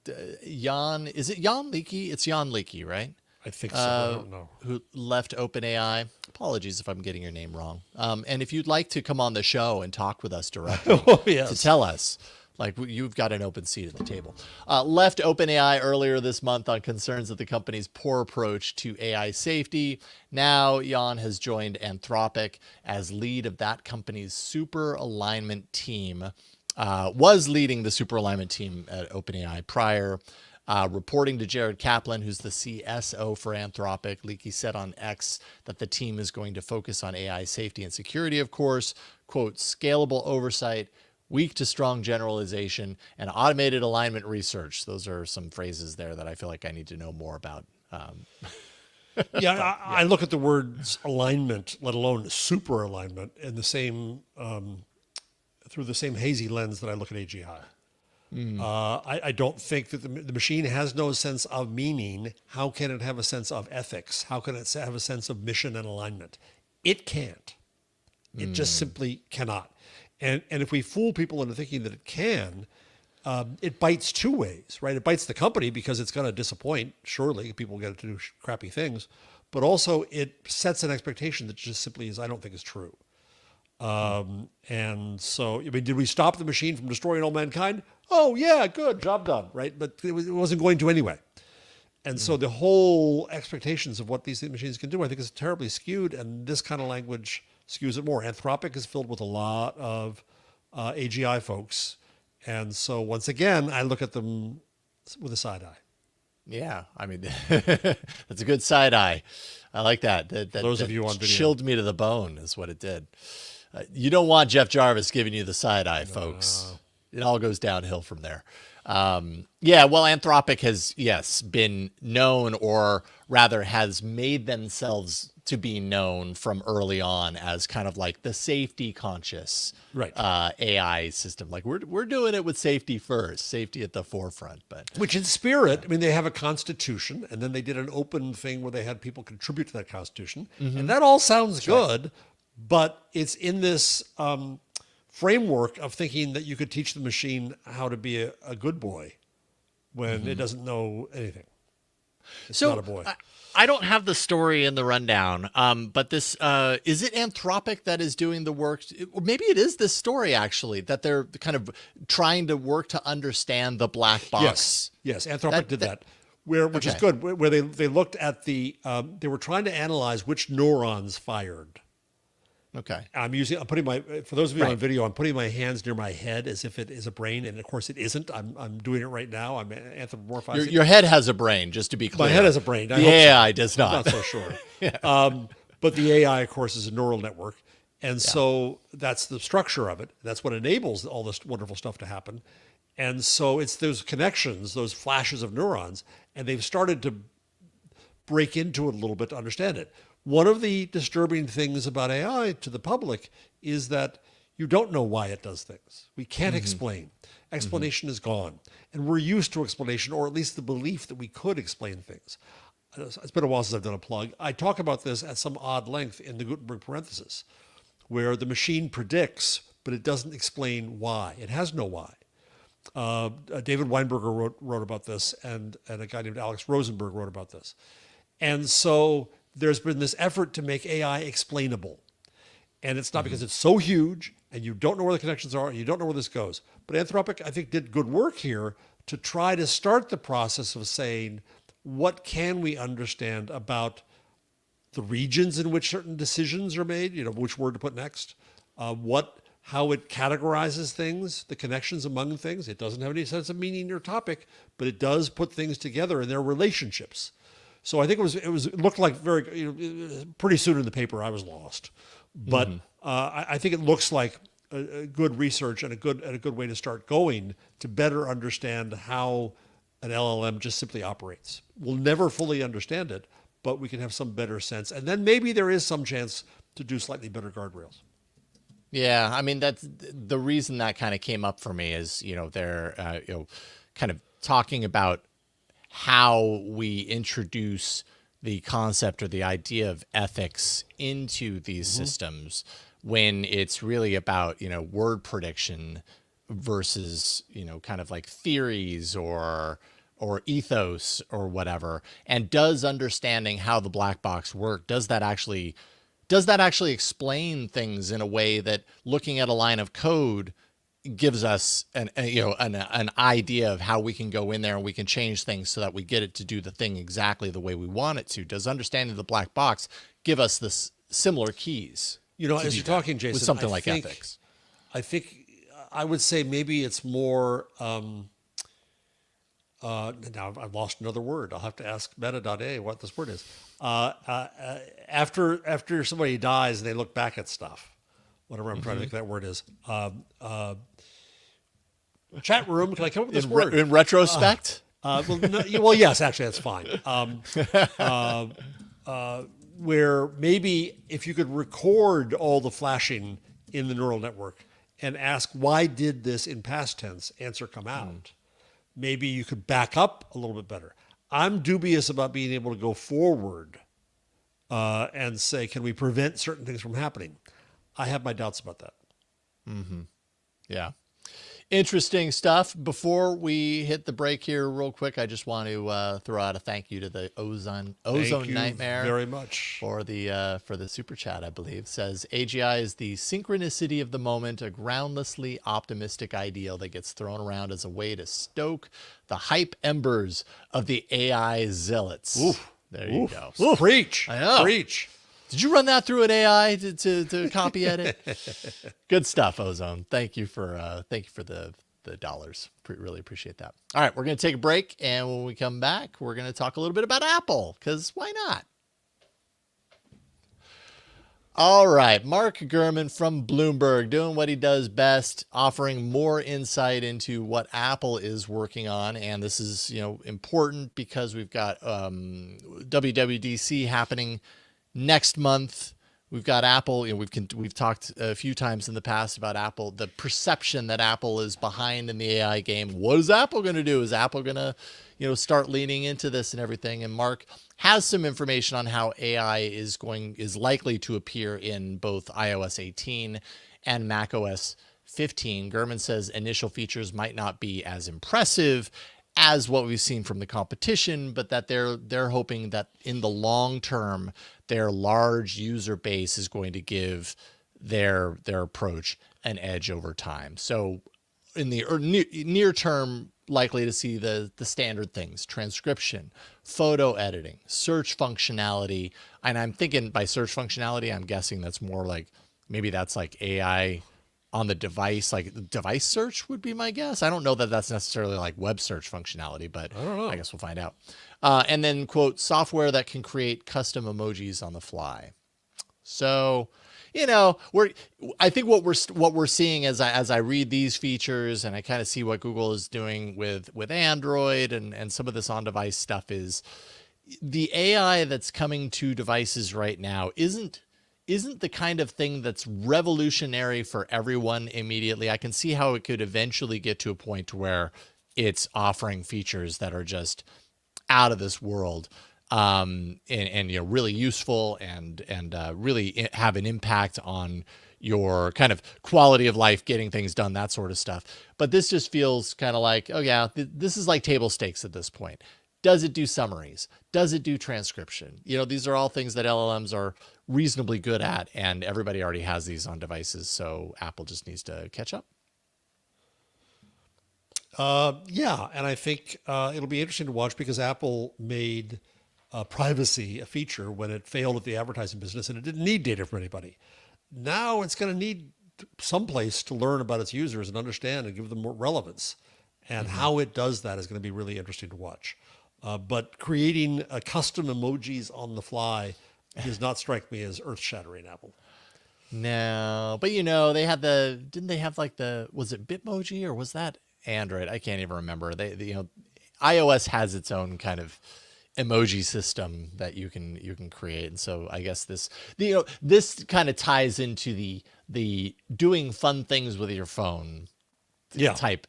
is it Yann Lecun? It's Yann Lecun, right? I think so. I don't know. Who left OpenAI. Apologies if I'm getting your name wrong. And if you'd like to come on the show and talk with us directly to tell us, like, you've got an open seat at the table. Left OpenAI earlier this month on concerns of the company's poor approach to AI safety. Now, Yann has joined Anthropic as lead of that company's super alignment team. Was leading the super alignment team at OpenAI prior. Reporting to Jared Kaplan, who's the CSO for Anthropic, Lecun said on X that the team is going to focus on AI safety and security, of course. Quote, scalable oversight, weak to strong generalization, and automated alignment research. Those are some phrases there that I feel like I need to know more about. I look at the words alignment, let alone super alignment, in the same through the same hazy lens that I look at AGI. I don't think that the machine has no sense of meaning. How can it have a sense of ethics? How can it have a sense of mission and alignment? It can't. It just simply cannot. And if we fool people into thinking that it can, it bites two ways, right? It bites the company because it's going to disappoint. Surely people get to do crappy things, but also it sets an expectation that just simply is, I don't think is true. And so, I mean, did we stop the machine from destroying all mankind? Oh yeah, good, job done, right? But it wasn't going to anyway. And so the whole expectations of what these machines can do, I think, is terribly skewed. And this kind of language skews it more. Anthropic is filled with a lot of AGI folks. And so once again, I look at them with a side eye. Yeah, I mean, that's a good side eye. I like that. Those of you on video. Chilled me to the bone is what it did. You don't want Jeff Jarvis giving you the side eye, folks. It all goes downhill from there. Yeah, well, Anthropic has, yes, been known, or rather has made themselves to be known from early on as kind of like the safety conscious AI system. Like we're doing it with safety first, safety at the forefront. But which in spirit, I mean, they have a constitution, and then they did an open thing where they had people contribute to that constitution, and that all sounds good, but it's in this framework of thinking that you could teach the machine how to be a good boy when it doesn't know anything. It's not a boy. I don't have the story in the rundown, but this is it Anthropic that is doing the work? Or maybe it is this story, actually, that they're kind of trying to work to understand the black box. Yes, Anthropic did that. Which is good, where they looked at they were trying to analyze which neurons fired. Okay. I'm putting for those of you on video, I'm putting my hands near my head as if it is a brain, and of course it isn't. I'm doing it right now. I'm anthropomorphizing. Your head has a brain, just to be clear. My head has a brain. The AI does not. I'm not so sure. But the AI, of course, is a neural network. And so that's the structure of it. That's what enables all this wonderful stuff to happen. And so it's those connections, those flashes of neurons, and they've started to break into it a little bit to understand it. One of the disturbing things about AI to the public is that you don't know why it does things. We can't explain. Explanation is gone. And we're used to explanation, or at least the belief that we could explain things. It's been a while since I've done a plug. I talk about this at some odd length in the Gutenberg parenthesis, where the machine predicts, but it doesn't explain why. It has no why. David Weinberger wrote about this, and a guy named Alex Rosenberg wrote about this. And so there's been this effort to make AI explainable. And it's not because it's so huge and you don't know where the connections are and you don't know where this goes. But Anthropic, I think, did good work here to try to start the process of saying, what can we understand about the regions in which certain decisions are made, which word to put next, how it categorizes things, the connections among things. It doesn't have any sense of meaning or topic, but it does put things together in their relationships. So I think it looked like pretty soon in the paper I was lost, but I think it looks like a good research and a good way to start going to better understand how an LLM just simply operates. We'll never fully understand it, but we can have some better sense, and then maybe there is some chance to do slightly better guardrails. Yeah, I mean that's the reason that kind of came up for me is they're kind of talking about how we introduce the concept or the idea of ethics into these systems when it's really about word prediction versus kind of like theories or ethos or whatever. And does understanding how the black box work, does that actually explain things in a way that looking at a line of code gives us an idea of how we can go in there and we can change things so that we get it to do the thing exactly the way we want it to? Does understanding the black box give us this similar keys? As you're talking, Jason, with something like ethics, I think I would say maybe it's more. Now I've lost another word. I'll have to ask meta.a what this word is. After somebody dies and they look back at stuff, whatever I'm trying to think that word is. Chat room, can I come up with this word? In retrospect? Well, yes, actually, that's fine. Where maybe if you could record all the flashing in the neural network and ask, why did this in past tense answer come out? Maybe you could back up a little bit better. I'm dubious about being able to go forward and say, can we prevent certain things from happening? I have my doubts about that. Yeah. Interesting stuff. Before we hit the break here real quick, I just want to throw out a thank you to the Ozone Nightmare very much for the super chat. I believe says AGI is the synchronicity of the moment, a groundlessly optimistic ideal that gets thrown around as a way to stoke the hype embers of the AI zealots. Oof. There you go. Oof. Preach. I know. Preach. Did you run that through an AI to copy edit? Good stuff, Ozone. Thank you for the dollars. Really appreciate that. All right, we're going to take a break, and when we come back, we're going to talk a little bit about Apple, because why not? All right, Mark Gurman from Bloomberg doing what he does best, offering more insight into what Apple is working on. And this is, important because we've got WWDC happening next month. We've got Apple. We've talked a few times in the past about Apple, the perception that Apple is behind in the AI game. What is Apple going to do? Is Apple going to, start leaning into this and everything? And Mark has some information on how AI is likely to appear in both iOS 18 and macOS 15. Gurman says initial features might not be as impressive as what we've seen from the competition, but that they're hoping that in the long term, their large user base is going to give their approach an edge over time. So in the near term, likely to see the standard things: transcription, photo editing, search functionality. And I'm thinking by search functionality, I'm guessing that's more like, maybe that's like AI on the device, like device search would be my guess. I don't know that that's necessarily like web search functionality, but I don't know. I guess we'll find out. And then, quote, software that can create custom emojis on the fly. So, I think what we're seeing as I read these features and I kind of see what Google is doing with Android and some of this on-device stuff is the AI that's coming to devices right now isn't the kind of thing that's revolutionary for everyone immediately. I can see how it could eventually get to a point where it's offering features that are just out of this world, and really useful and really have an impact on your kind of quality of life, getting things done, that sort of stuff. But this just feels kind of like, oh yeah, this is like table stakes at this point. Does it do summaries? Does it do transcription? These are all things that LLMs are reasonably good at, and everybody already has these on devices. So Apple just needs to catch up. Yeah, and I think it'll be interesting to watch because Apple made privacy a feature when it failed at the advertising business, and it didn't need data from anybody. Now it's going to need some place to learn about its users and understand and give them more relevance. And how it does that is going to be really interesting to watch. But creating custom emojis on the fly does not strike me as earth-shattering, Apple. No, but they had didn't they have like was it Bitmoji or was that Android? I can't even remember. iOS has its own kind of emoji system that you can create. And so I guess this kind of ties into the doing fun things with your phone type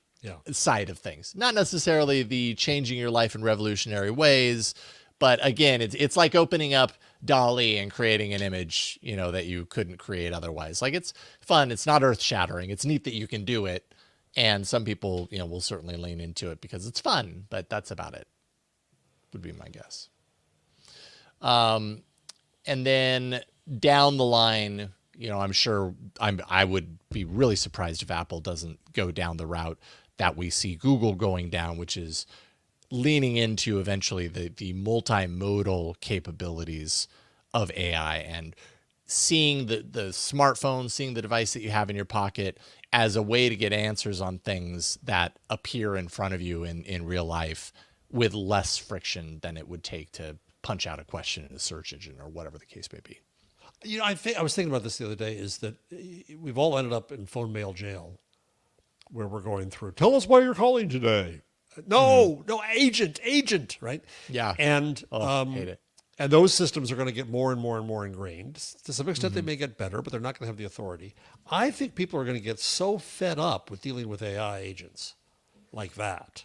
side of things. Not necessarily the changing your life in revolutionary ways, but again, it's like opening up Dolly and creating an image, that you couldn't create otherwise. Like, it's fun. It's not earth shattering. It's neat that you can do it. And some people, will certainly lean into it because it's fun, but that's about it, would be my guess. And then down the line, I'm sure I would be really surprised if Apple doesn't go down the route that we see Google going down, which is leaning into eventually the multimodal capabilities of AI and seeing the smartphone, seeing the device that you have in your pocket as a way to get answers on things that appear in front of you in real life with less friction than it would take to punch out a question in a search engine or whatever the case may be. I was thinking about this the other day, is that we've all ended up in phone mail jail where we're going through, tell us why you're calling today. No, agent, right? Yeah. And hate it. And those systems are going to get more and more and more ingrained. To some extent, they may get better, but they're not going to have the authority. I think people are going to get so fed up with dealing with AI agents like that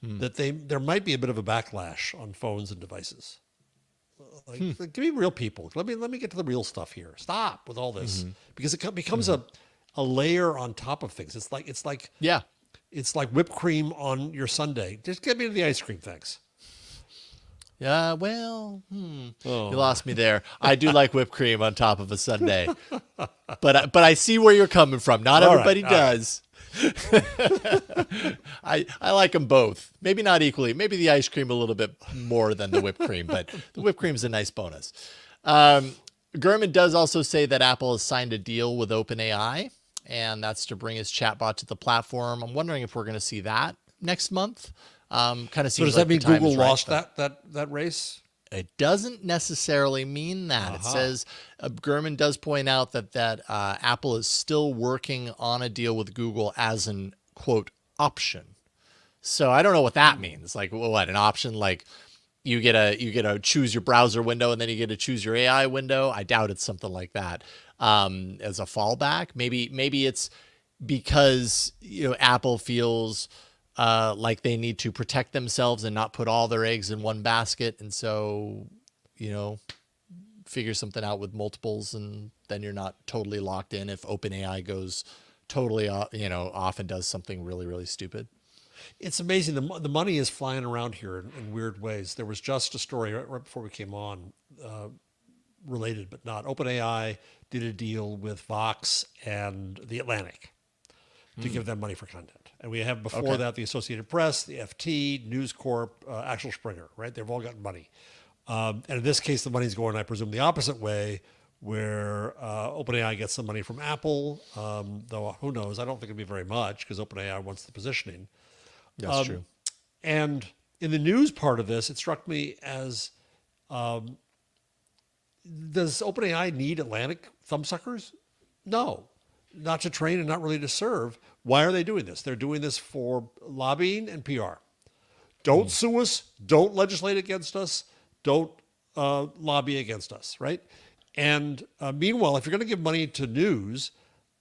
that there might be a bit of a backlash on phones and devices. Like, give me real people. Let me get to the real stuff here. Stop with all this, because it becomes a layer on top of things. It's like It's like whipped cream on your sundae. Just get me to the ice cream, thanks. Yeah, well, you lost me there. I do like whipped cream on top of a sundae, but I see where you're coming from. Not everybody does. I like them both. Maybe not equally. Maybe the ice cream a little bit more than the whipped cream, but the whipped cream is a nice bonus. Gurman does also say that Apple has signed a deal with OpenAI, and that's to bring his chatbot to the platform. I'm wondering if we're going to see that next month. Kind of seems. So does like that mean Google lost right, that race? It doesn't necessarily mean that. It says Gurman does point out that Apple is still working on a deal with Google as an quote option. So I don't know what that means. Like, what, an option? Like you get to choose your browser window and then you get to choose your AI window. I doubt it's something like that. As a fallback, maybe it's because Apple feels like they need to protect themselves and not put all their eggs in one basket, and so figure something out with multiples, and then you're not totally locked in if OpenAI goes totally off and does something really, really stupid. It's amazing. The money is flying around here in weird ways. There was just a story right before we came on, related but not. OpenAI did a deal with Vox and The Atlantic to give them money for content. And we have before that the Associated Press, the FT, News Corp, Axel Springer, right? They've all got money. And in this case, the money's going, I presume, the opposite way, where OpenAI gets some money from Apple, though who knows? I don't think it'd be very much because OpenAI wants the positioning. That's true. And in the news part of this, it struck me as, does OpenAI need Atlantic thumbsuckers? No, not to train and not really to serve. Why are they doing this? They're doing this for lobbying and PR. Don't sue us. Don't legislate against us. Don't lobby against us, right? And meanwhile, if you're going to give money to news,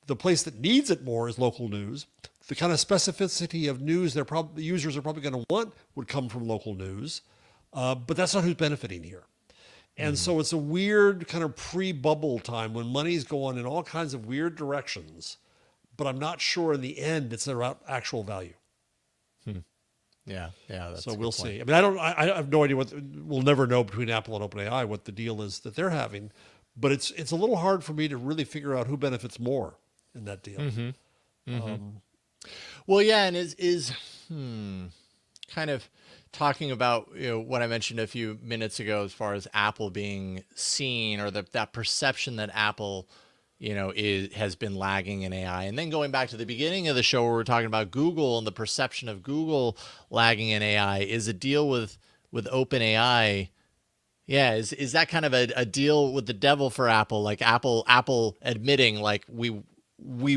the place that needs it more is local news. The kind of specificity of news the users are probably going to want would come from local news, but that's not who's benefiting here. And so it's a weird kind of pre-bubble time when money's going in all kinds of weird directions, but I'm not sure in the end it's about actual value. Yeah. That's so we'll see. I mean, I have no idea we'll never know between Apple and OpenAI what the deal is that they're having, but it's a little hard for me to really figure out who benefits more in that deal. Well, yeah, and is kind of talking about what I mentioned a few minutes ago as far as Apple being seen, or that perception that Apple has been lagging in AI, and then going back to the beginning of the show where we're talking about Google and the perception of Google lagging in AI, is a deal with with OpenAI. Yeah, is that kind of a deal with the devil for Apple? Like Apple admitting like we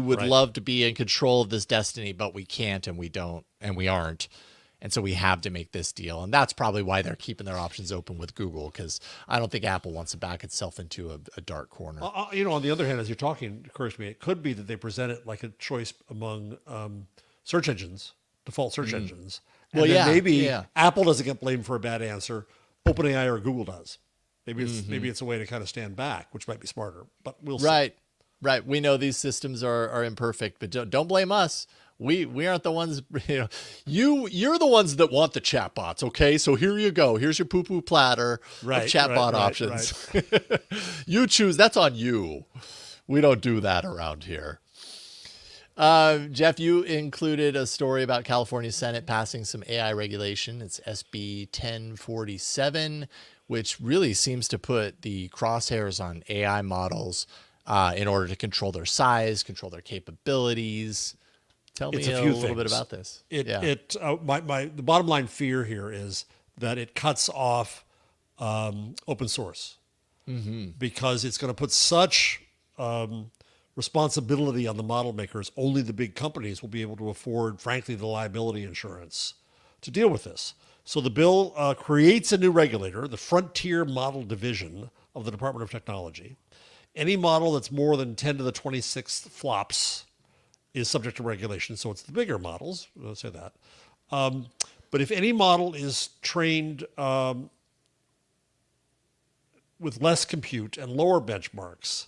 would Right. love to be in control of this destiny, but we can't and we don't and we aren't. And so we have to make this deal. And that's probably why they're keeping their options open with Google, because I don't think Apple wants to back itself into a dark corner. On the other hand, as you're talking, it occurs to me, it could be that they present it like a choice among search engines, default search engines. And Well, then yeah, maybe yeah. Apple doesn't get blamed for a bad answer. OpenAI or Google does. Maybe it's a way to kind of stand back, which might be smarter, but we'll see. Right. We know these systems are imperfect, but don't blame us. We aren't the ones, you're the ones that want the chatbots. Okay. So here you go. Here's your poo-poo platter of chatbot options. Right. You choose. That's on you. We don't do that around here. Jeff, you included a story about California Senate passing some AI regulation. It's SB 1047, which really seems to put the crosshairs on AI models in order to control their size, control their capabilities. Tell me a little bit about this. The bottom line fear here is that it cuts off open source because it's going to put such responsibility on the model makers. Only the big companies will be able to afford, frankly, the liability insurance to deal with this. So the bill creates a new regulator, the Frontier Model Division of the Department of Technology. Any model that's more than 10 to the 26th flops is subject to regulation. So it's the bigger models, let's say that. But if any model is trained with less compute and lower benchmarks,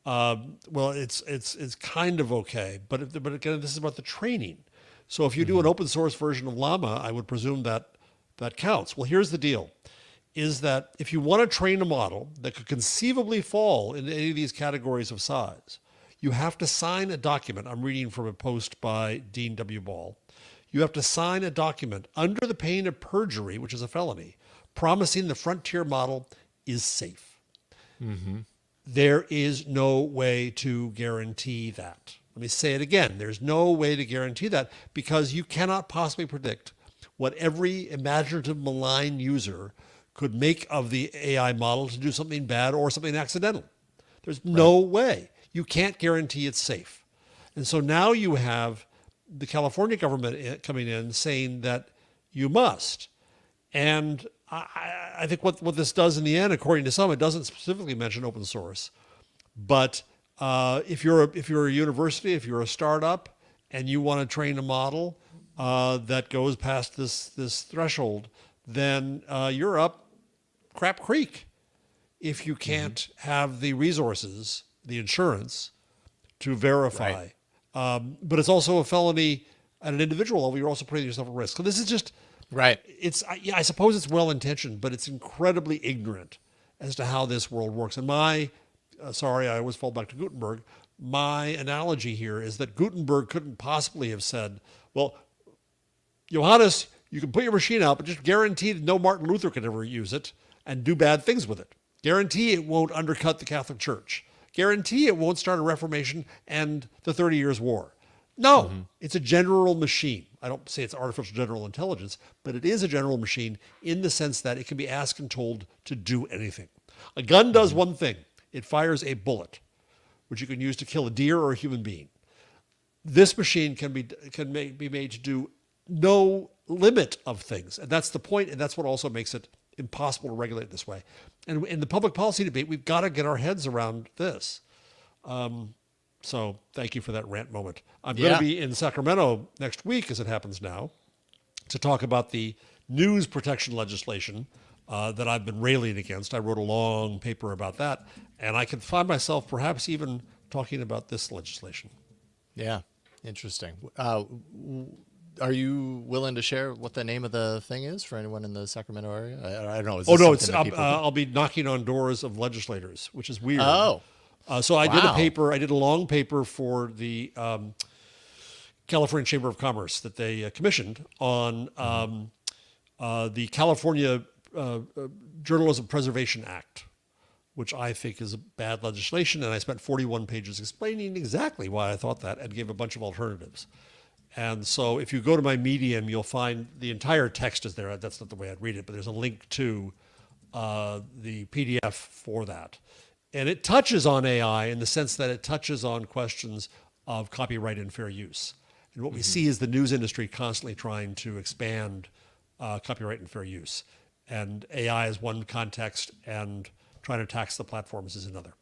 well, it's kind of okay. But again, this is about the training. So if you do an open source version of Llama, I would presume that counts. Well, here's the deal, is that if you want to train a model that could conceivably fall into any of these categories of size, you have to sign a document. I'm reading from a post by Dean W. Ball. You have to sign a document under the pain of perjury, which is a felony, promising the Frontier model is safe. There is no way to guarantee that. Let me say it again. There's no way to guarantee that because you cannot possibly predict what every imaginative malign user could make of the AI model to do something bad or something accidental. There's no way. You can't guarantee it's safe. And so now you have the California government coming in saying that you must. And I think what this does in the end, according to some, it doesn't specifically mention open source. But if you're a university, if you're a startup, and you want to train a model that goes past this threshold, then you're up crap creek if you can't have the resources, the insurance, to verify. But it's also a felony at an individual level. You're also putting yourself at risk. So this is just I suppose it's well intentioned, but it's incredibly ignorant as to how this world works. And I always fall back to Gutenberg. My analogy here is that Gutenberg couldn't possibly have said, well, Johannes, you can put your machine out, but just guarantee that no Martin Luther can ever use it and do bad things with it. Guarantee it won't undercut the Catholic Church. Guarantee it won't start a Reformation and the 30 Years' War. No, it's a general machine. I don't say it's artificial general intelligence, but it is a general machine in the sense that it can be asked and told to do anything. A gun does one thing. It fires a bullet, which you can use to kill a deer or a human being. This machine can be made to do no limit of things. And that's the point, and that's what also makes it impossible to regulate this way. And in the public policy debate, we've got to get our heads around this. So thank you for that rant moment. I'm going to be in Sacramento next week, as it happens now, to talk about the news protection legislation that I've been railing against. I wrote a long paper about that, and I can find myself perhaps even talking about this legislation. Yeah, interesting. Are you willing to share what the name of the thing is for anyone in the Sacramento area? I don't know. Is this I'll be knocking on doors of legislators, which is weird. Oh. So I did I did a long paper for the California Chamber of Commerce that they commissioned on the California Journalism Preservation Act, which I think is a bad legislation. And I spent 41 pages explaining exactly why I thought that and gave a bunch of alternatives. And so if you go to my Medium, you'll find the entire text is there. That's not the way I'd read it, but there's a link to the PDF for that. And it touches on AI in the sense that it touches on questions of copyright and fair use. And what we see is the news industry constantly trying to expand copyright and fair use. And AI is one context, and trying to tax the platforms is another.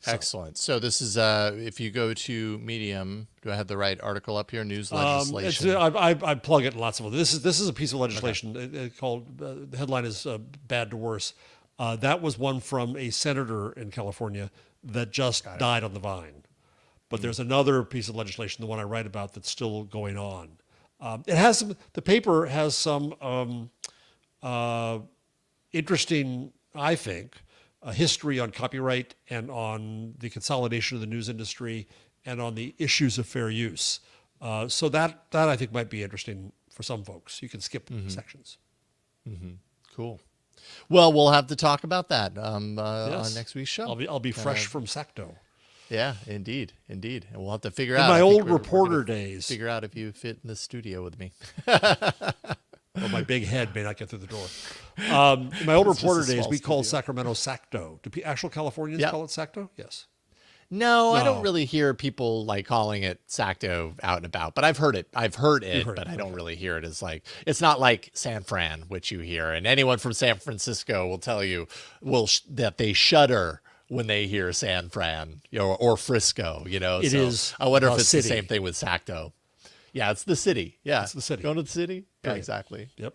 Excellent. So this is, if you go to Medium, do I have the right article up here? News legislation. I plug it in lots of other. This is a piece of legislation called, the headline is Bad to Worse. That was one from a senator in California that just died on the vine. But there's another piece of legislation, the one I write about, that's still going on. It has some, the paper has some interesting, I think, a history on copyright and on the consolidation of the news industry and on the issues of fair use. So that I think might be interesting for some folks. You can skip sections. Cool. Well, we'll have to talk about that on next week's show. I'll be fresh from Sacto. Yeah, indeed. And we'll have to figure In out. my old reporter days. Figure out if you fit in the studio with me. Well, my big head may not get through the door. In my old reporter days, we called Sacramento Sacto. Do actual Californians call it Sacto? Yes. No, I don't really hear people like calling it Sacto out and about, but I've heard it. I don't really hear it as like, it's not like San Fran, which you hear. And anyone from San Francisco will tell you that they shudder when they hear San Fran, or Frisco, It is. I wonder if it's city. the same thing with Sacto. Yeah, it's the city. Yeah, it's the city. Going to the city? Yeah, exactly. Yep.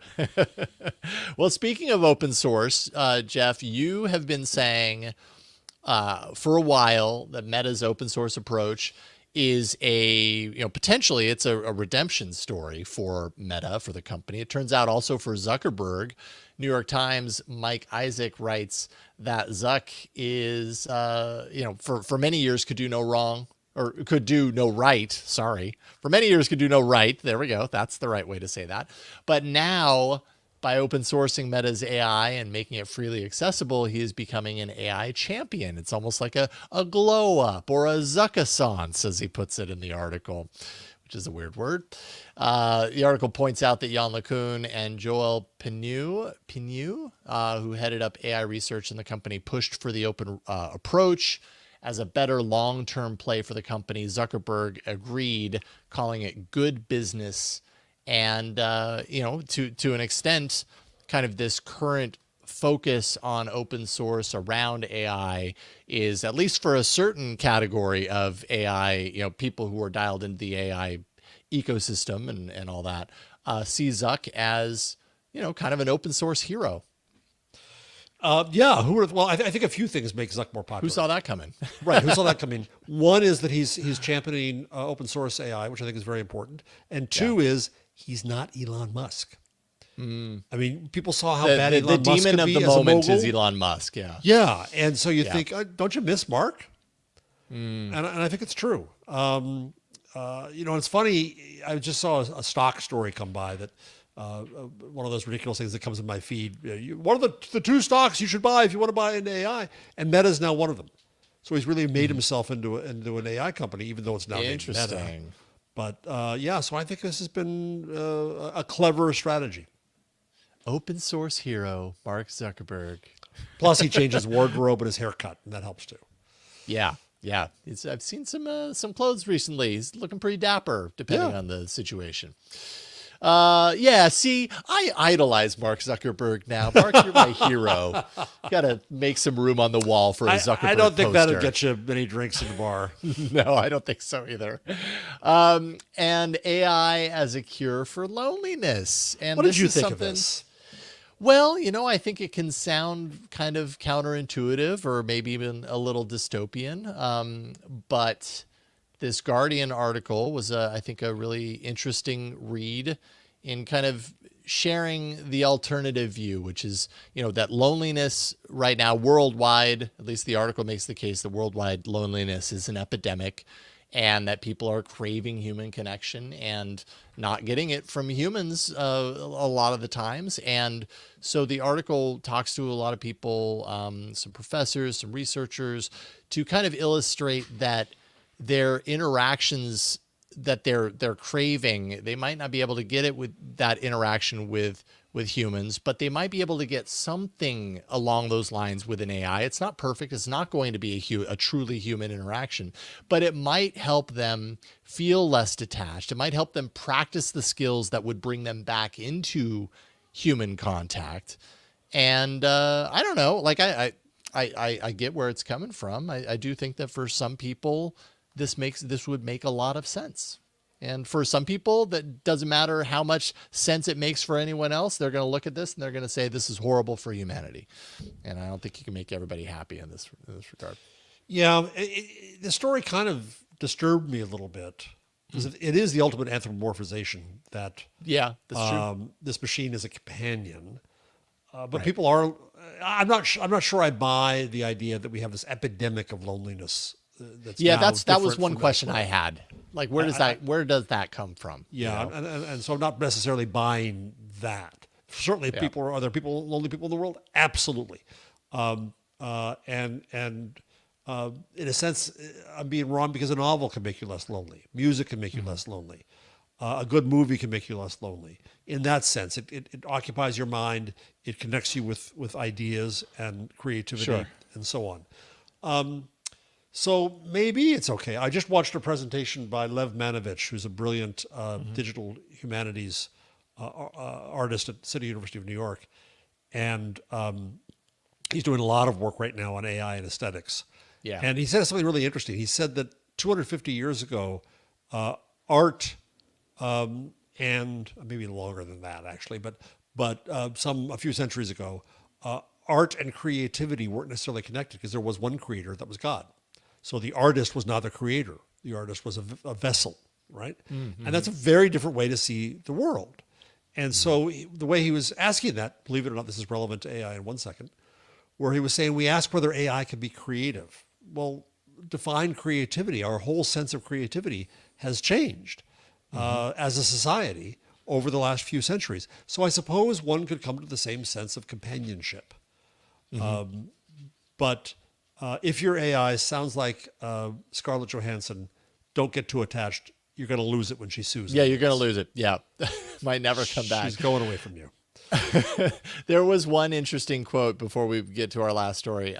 Well, speaking of open source, Jeff, you have been saying for a while that Meta's open source approach is potentially it's a redemption story for Meta, for the company. It turns out also for Zuckerberg. New York Times, Mike Isaac writes that Zuck is, for many years could do no wrong, or could do no right. Sorry. For many years could do no right. There we go. That's the right way to say that. But now, by open sourcing Meta's AI and making it freely accessible, he is becoming an AI champion. It's almost like a glow up or a Zuckassance, as he puts it in the article, which is a weird word. The article points out that Yann Lecun and Joel Pinu, who headed up AI research in the company, pushed for the open approach as a better long-term play for the company. Zuckerberg agreed, calling it good business. And, to an extent, kind of this current focus on open source around AI is, at least for a certain category of AI, people who are dialed into the AI ecosystem and all that, see Zuck as, kind of an open source hero. Yeah. I think a few things make Zuck more popular. Who saw that coming? Right. Who saw that coming? One is that he's championing open source AI, which I think is very important. And two is he's not Elon Musk. I mean, people saw how bad Elon Musk could be. The demon of the moment is Elon Musk. Yeah. Yeah. And so you think, don't you miss Mark? And I think it's true. It's funny. I just saw a stock story come by that one of those ridiculous things that comes in my feed. One of the two stocks you should buy if you want to buy into AI, and Meta's now one of them. So he's really made himself into an AI company, even though it's now named Meta. But so I think this has been a clever strategy. Open source hero, Mark Zuckerberg. Plus, he changed his wardrobe and his haircut, and that helps too. Yeah. I've seen some clothes recently. He's looking pretty dapper, depending on the situation. See, I idolize Mark Zuckerberg now. Mark, you're my hero. Got to make some room on the wall for a Zuckerberg I don't think poster. that'll get you many drinks in the bar. No, I don't think so either. And AI as a cure for loneliness. And what did you think of this? Well, I think it can sound kind of counterintuitive or maybe even a little dystopian. But this Guardian article was, I think, a really interesting read in kind of sharing the alternative view, which is, that loneliness right now worldwide, at least the article makes the case that worldwide loneliness is an epidemic, and that people are craving human connection and not getting it from humans a lot of the times. And so the article talks to a lot of people, some professors, some researchers, to kind of illustrate that their interactions that they're craving, they might not be able to get it with that interaction with humans, but they might be able to get something along those lines with an AI. It's not perfect. It's not going to be a truly human interaction, but it might help them feel less detached. It might help them practice the skills that would bring them back into human contact. And I don't know, like I get where it's coming from. I do think that for some people, this would make a lot of sense. And for some people, that doesn't matter how much sense it makes for anyone else. They're going to look at this and they're going to say this is horrible for humanity. And I don't think you can make everybody happy in this regard. Yeah, the story kind of disturbed me a little bit because it is the ultimate anthropomorphization that that's true. This machine is a companion. But Right. people are. I'm not sure I buy the idea that we have this epidemic of loneliness. That was one question I had. Like, where does that come from? Yeah, you know? and so I'm not necessarily buying that. Certainly, are there lonely people in the world? Absolutely. In a sense, I'm being wrong because a novel can make you less lonely. Music can make you less lonely. A good movie can make you less lonely. In that sense, it occupies your mind. It connects you with ideas and creativity and so on. So maybe it's okay. I just watched a presentation by Lev Manovich, who's a brilliant digital humanities artist at City University of New York. And he's doing a lot of work right now on AI and aesthetics. Yeah. And he said something really interesting. He said that 250 years ago, art, and maybe longer than that actually, but a few centuries ago, art and creativity weren't necessarily connected because there was one creator that was God. So the artist was not the creator. The artist was a vessel, right? Mm-hmm. And that's a very different way to see the world. And so the way he was asking that, believe it or not, this is relevant to AI in 1 second, where he was saying, we ask whether AI can be creative. Well, define creativity. Our whole sense of creativity has changed as a society over the last few centuries. So I suppose one could come to the same sense of companionship. But if your AI sounds like Scarlett Johansson, don't get too attached. You're going to lose it when she sues. Yeah, you're going to lose it. Yeah. Might never come back. She's going away from you. There was one interesting quote before we get to our last story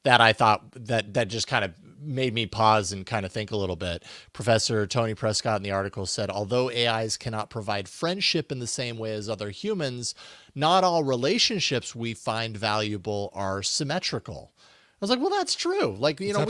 that I thought that just kind of made me pause and kind of think a little bit. Professor Tony Prescott in the article said, although AIs cannot provide friendship in the same way as other humans, not all relationships we find valuable are symmetrical. I was like, well, that's true. Like, you know,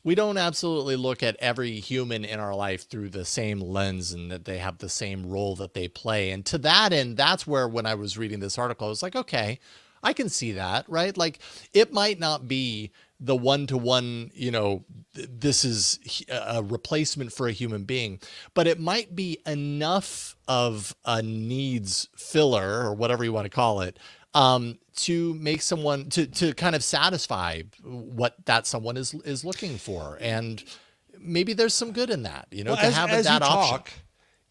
we don't absolutely look at every human in our life through the same lens and that they have the same role that they play. And to that end, that's where when I was reading this article, I was like, okay, I can see that, right? Like, it might not be the one-to-one, you know, this is a replacement for a human being, but it might be enough of a needs filler or whatever you want to call it, to make someone to kind of satisfy what that someone is looking for. And maybe there's some good in that, you know, to have that option.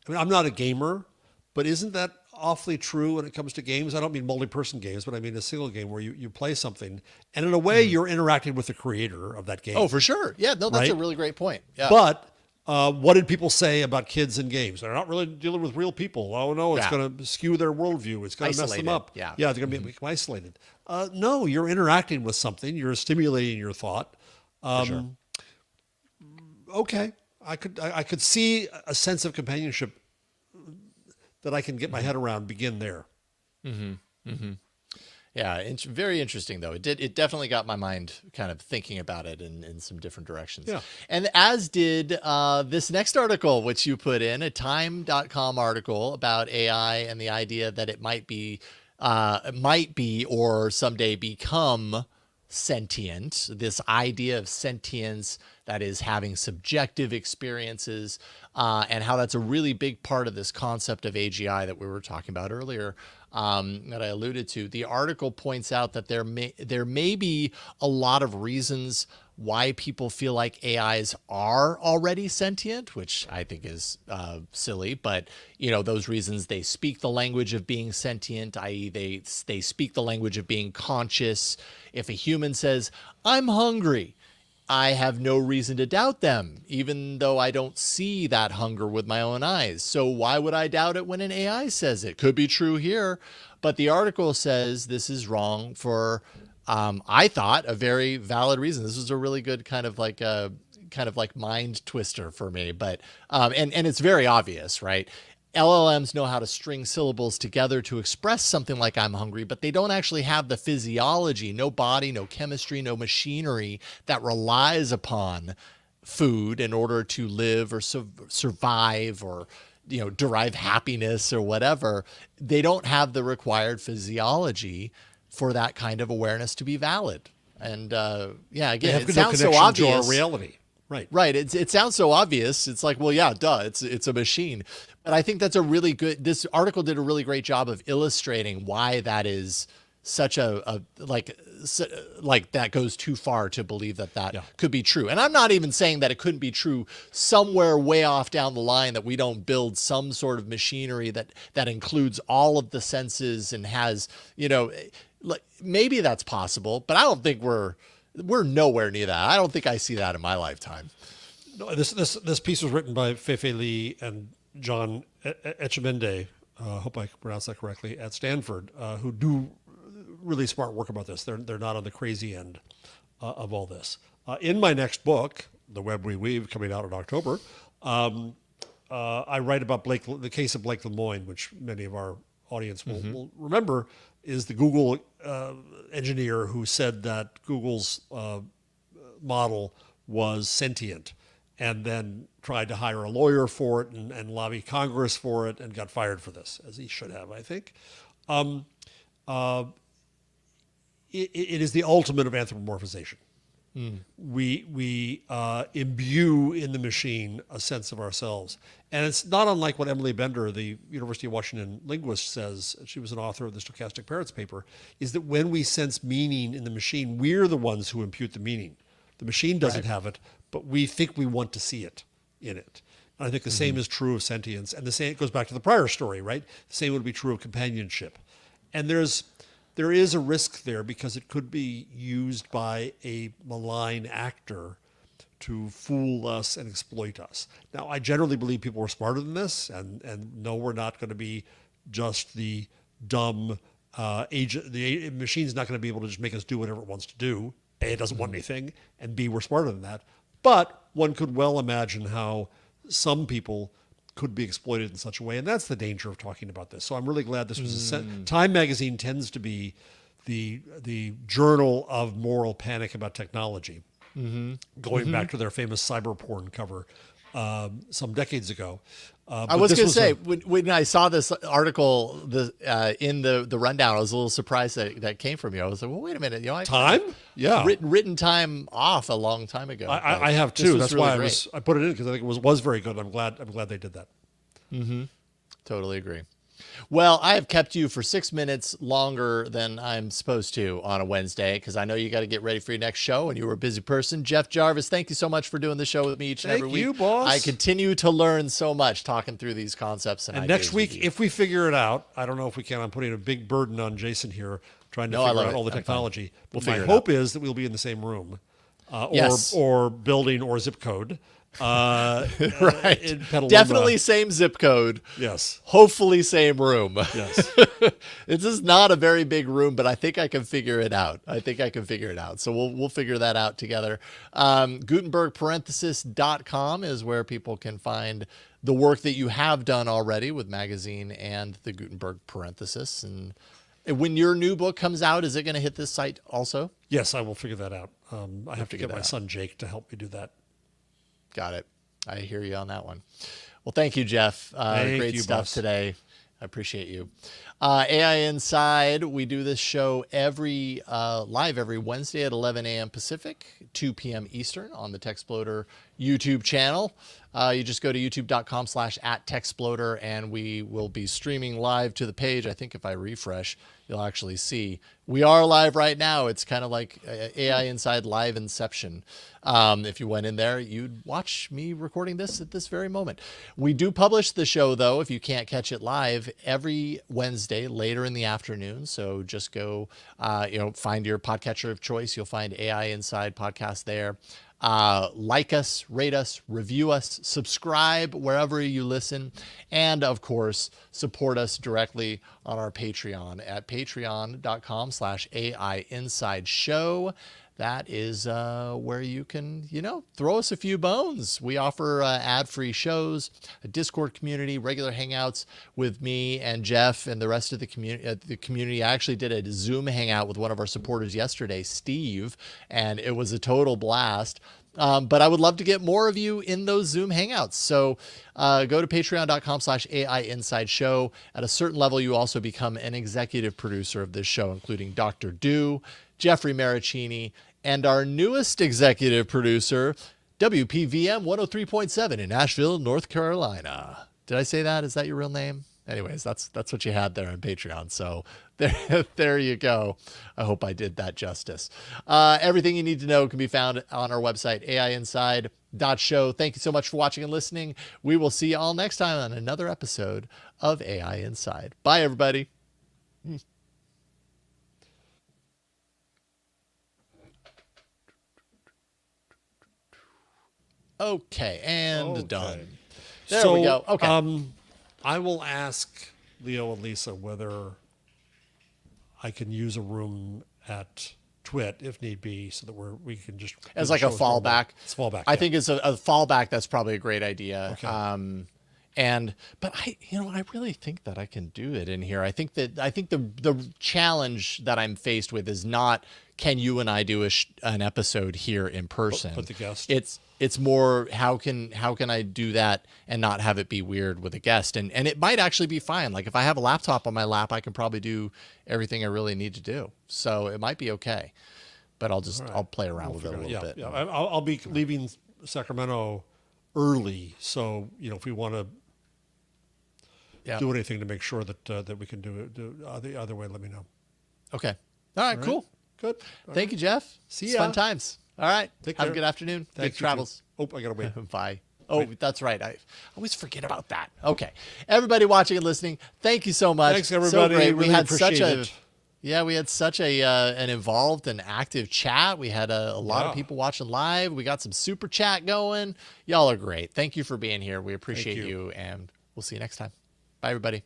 I mean, I'm not a gamer, but isn't that awfully true when it comes to games? I don't mean multi-person games, but I mean a single game where you play something and in a way you're interacting with the creator of that game. Oh, for sure. Yeah, no, that's a really great point. Yeah. But what did people say about kids in games? They're not really dealing with real people. Oh, no, it's going to skew their worldview. It's going to mess them up. Yeah, they're going to be isolated. No, you're interacting with something. You're stimulating your thought. For sure. Okay, I could see a sense of companionship that I can get my head around begin there. Mm-hmm. Mm-hmm. Yeah, very interesting though. It definitely got my mind kind of thinking about it in some different directions. Yeah. And as did this next article, which you put in, a time.com article about AI and the idea that it might be or someday become sentient. This idea of sentience that is having subjective experiences, and how that's a really big part of this concept of AGI that we were talking about earlier, that I alluded to. The article points out that there may be a lot of reasons why people feel like AIs are already sentient, which I think is silly, but you know, those reasons, they speak the language of being sentient, i.e. they speak the language of being conscious. If a human says, I'm hungry, I have no reason to doubt them, even though I don't see that hunger with my own eyes. So why would I doubt it when an AI says it? Could be true here, but the article says this is wrong for, I thought, a very valid reason. This was a really good kind of like mind twister for me, but and it's very obvious, right? LLMs know how to string syllables together to express something like I'm hungry, but they don't actually have the physiology, no body, no chemistry, no machinery that relies upon food in order to live or survive or, derive happiness or whatever. They don't have the required physiology for that kind of awareness to be valid. And again, it sounds so obvious. To our reality. Right. Right. It sounds so obvious. It's like, well, yeah, duh. It's a machine. But I think that's this article did a really great job of illustrating why that is such like that goes too far to believe that could be true. And I'm not even saying that it couldn't be true somewhere way off down the line, that we don't build some sort of machinery that includes all of the senses and has, like maybe that's possible, but I don't think we're nowhere near that. I don't think I see that in my lifetime. No, this piece was written by Feifei Li and John Echemende, hope I pronounced that correctly, at Stanford, who do really smart work about this. They're not on the crazy end of all this. In my next book, The Web We Weave, coming out in October, I write about the case of Blake Lemoine, which many of our audience will remember, is the Google engineer who said that Google's model was sentient, and then tried to hire a lawyer for it and lobby Congress for it, and got fired for this, as he should have, I think. It is the ultimate of anthropomorphization. We imbue in the machine a sense of ourselves. And it's not unlike what Emily Bender, the University of Washington linguist, says. She was an author of the Stochastic Parrots paper, is that when we sense meaning in the machine, we're the ones who impute the meaning. The machine doesn't have it, but we think we want to see it in it. And I think the same is true of sentience. And the same, it goes back to the prior story, right? The same would be true of companionship. And there is a risk there, because it could be used by a malign actor to fool us and exploit us. Now, I generally believe people are smarter than this, and no, we're not going to be just the dumb agent. The machine's not going to be able to just make us do whatever it wants to do. A, it doesn't want anything, and B, we're smarter than that. But one could well imagine how some people could be exploited in such a way, and that's the danger of talking about this. So I'm really glad this was Time magazine tends to be the journal of moral panic about technology, going back to their famous cyber porn cover some decades ago. I was going to say, when I saw this article in the rundown, I was a little surprised that came from you. I was like, well, wait a minute. Time? Yeah. Written Time off a long time ago. I have too. That's really why I put it in, because I think it was very good. I'm glad they did that. Totally agree. Well, I have kept you for 6 minutes longer than I'm supposed to on a Wednesday, because I know you got to get ready for your next show, and you were a busy person. Jeff Jarvis, thank you so much for doing the show with me each and every week. Thank you, boss. I continue to learn so much talking through these concepts and ideas. Next week, if we figure it out, I don't know if we can. I'm putting a big burden on Jason here, trying to figure out all the technology. My hope is that we'll be in the same room, or building, or zip code. Right. Definitely same zip code. Yes. Hopefully same room. Yes. This is not a very big room, but I think I can figure it out. So we'll figure that out together. Gutenberg.com is where people can find the work that you have done already with magazine and the Gutenberg parenthesis. And when your new book comes out, is it going to hit this site also? Yes, I will figure that out. I have to get my son Jake to help me do that. Got it. I hear you on that one. Well, thank you, Jeff. Great stuff today. I appreciate you. AI Inside, we do this show live every Wednesday at 11 a.m. Pacific, 2 p.m. Eastern on the TechSploder YouTube channel. You just go to youtube.com/@TechSploder, and we will be streaming live to the page. I think if I refresh, you'll actually see we are live right now. It's kind of like AI Inside Live Inception. If you went in there, you'd watch me recording this at this very moment. We do publish the show, though, if you can't catch it live, every Wednesday later in the afternoon. So just go, find your podcatcher of choice. You'll find AI Inside podcast there. Like us, rate us, review us, subscribe wherever you listen, and of course, support us directly on our Patreon at patreon.com/AI Inside Show. That is where you can, throw us a few bones. We offer ad-free shows, a Discord community, regular hangouts with me and Jeff and the rest of the community. I actually did a Zoom hangout with one of our supporters yesterday, Steve, and it was a total blast. But I would love to get more of you in those Zoom hangouts. So go to patreon.com/AI Inside Show. At a certain level, you also become an executive producer of this show, including Dr. Do, Jeffrey Maricini, and our newest executive producer, WPVM 103.7 in Asheville, North Carolina. Did I say that? Is that your real name? Anyways, that's what you had there on Patreon. So there you go. I hope I did that justice. Everything you need to know can be found on our website, aiinside.show. Thank you so much for watching and listening. We will see you all next time on another episode of AI Inside. Bye, everybody. Okay, and done. There we go. Okay. I will ask Leo and Lisa whether I can use a room at Twit if need be, so that we can just as like a fallback. It's fallback. I think it's a fallback. That's probably a great idea. Okay. But I really think that I can do it in here. I think the challenge that I'm faced with is not, can you and I do an episode here in person? But the guest. It's more, how can I do that and not have it be weird with a guest? And it might actually be fine. Like if I have a laptop on my lap, I can probably do everything I really need to do. So it might be okay. But I'll play around with it a little bit. Yeah, I'll be leaving Sacramento early, so if we want to do anything to make sure that we can do it the other way, let me know. Okay. All right. Cool. Good. Thank you, Jeff. See It's ya. Fun times. All right. Take Have care. a good afternoon. Thanks, Good travels. Oh, I gotta wait. Bye. Oh, that's right. I always forget about that. Okay. Everybody watching and listening, thank you so much. Thanks, everybody. So great. Really we had appreciate it. we had such an involved and active chat. We had a lot of people watching live. We got some super chat going. Y'all are great. Thank you for being here. We appreciate you, and we'll see you next time. Bye, everybody.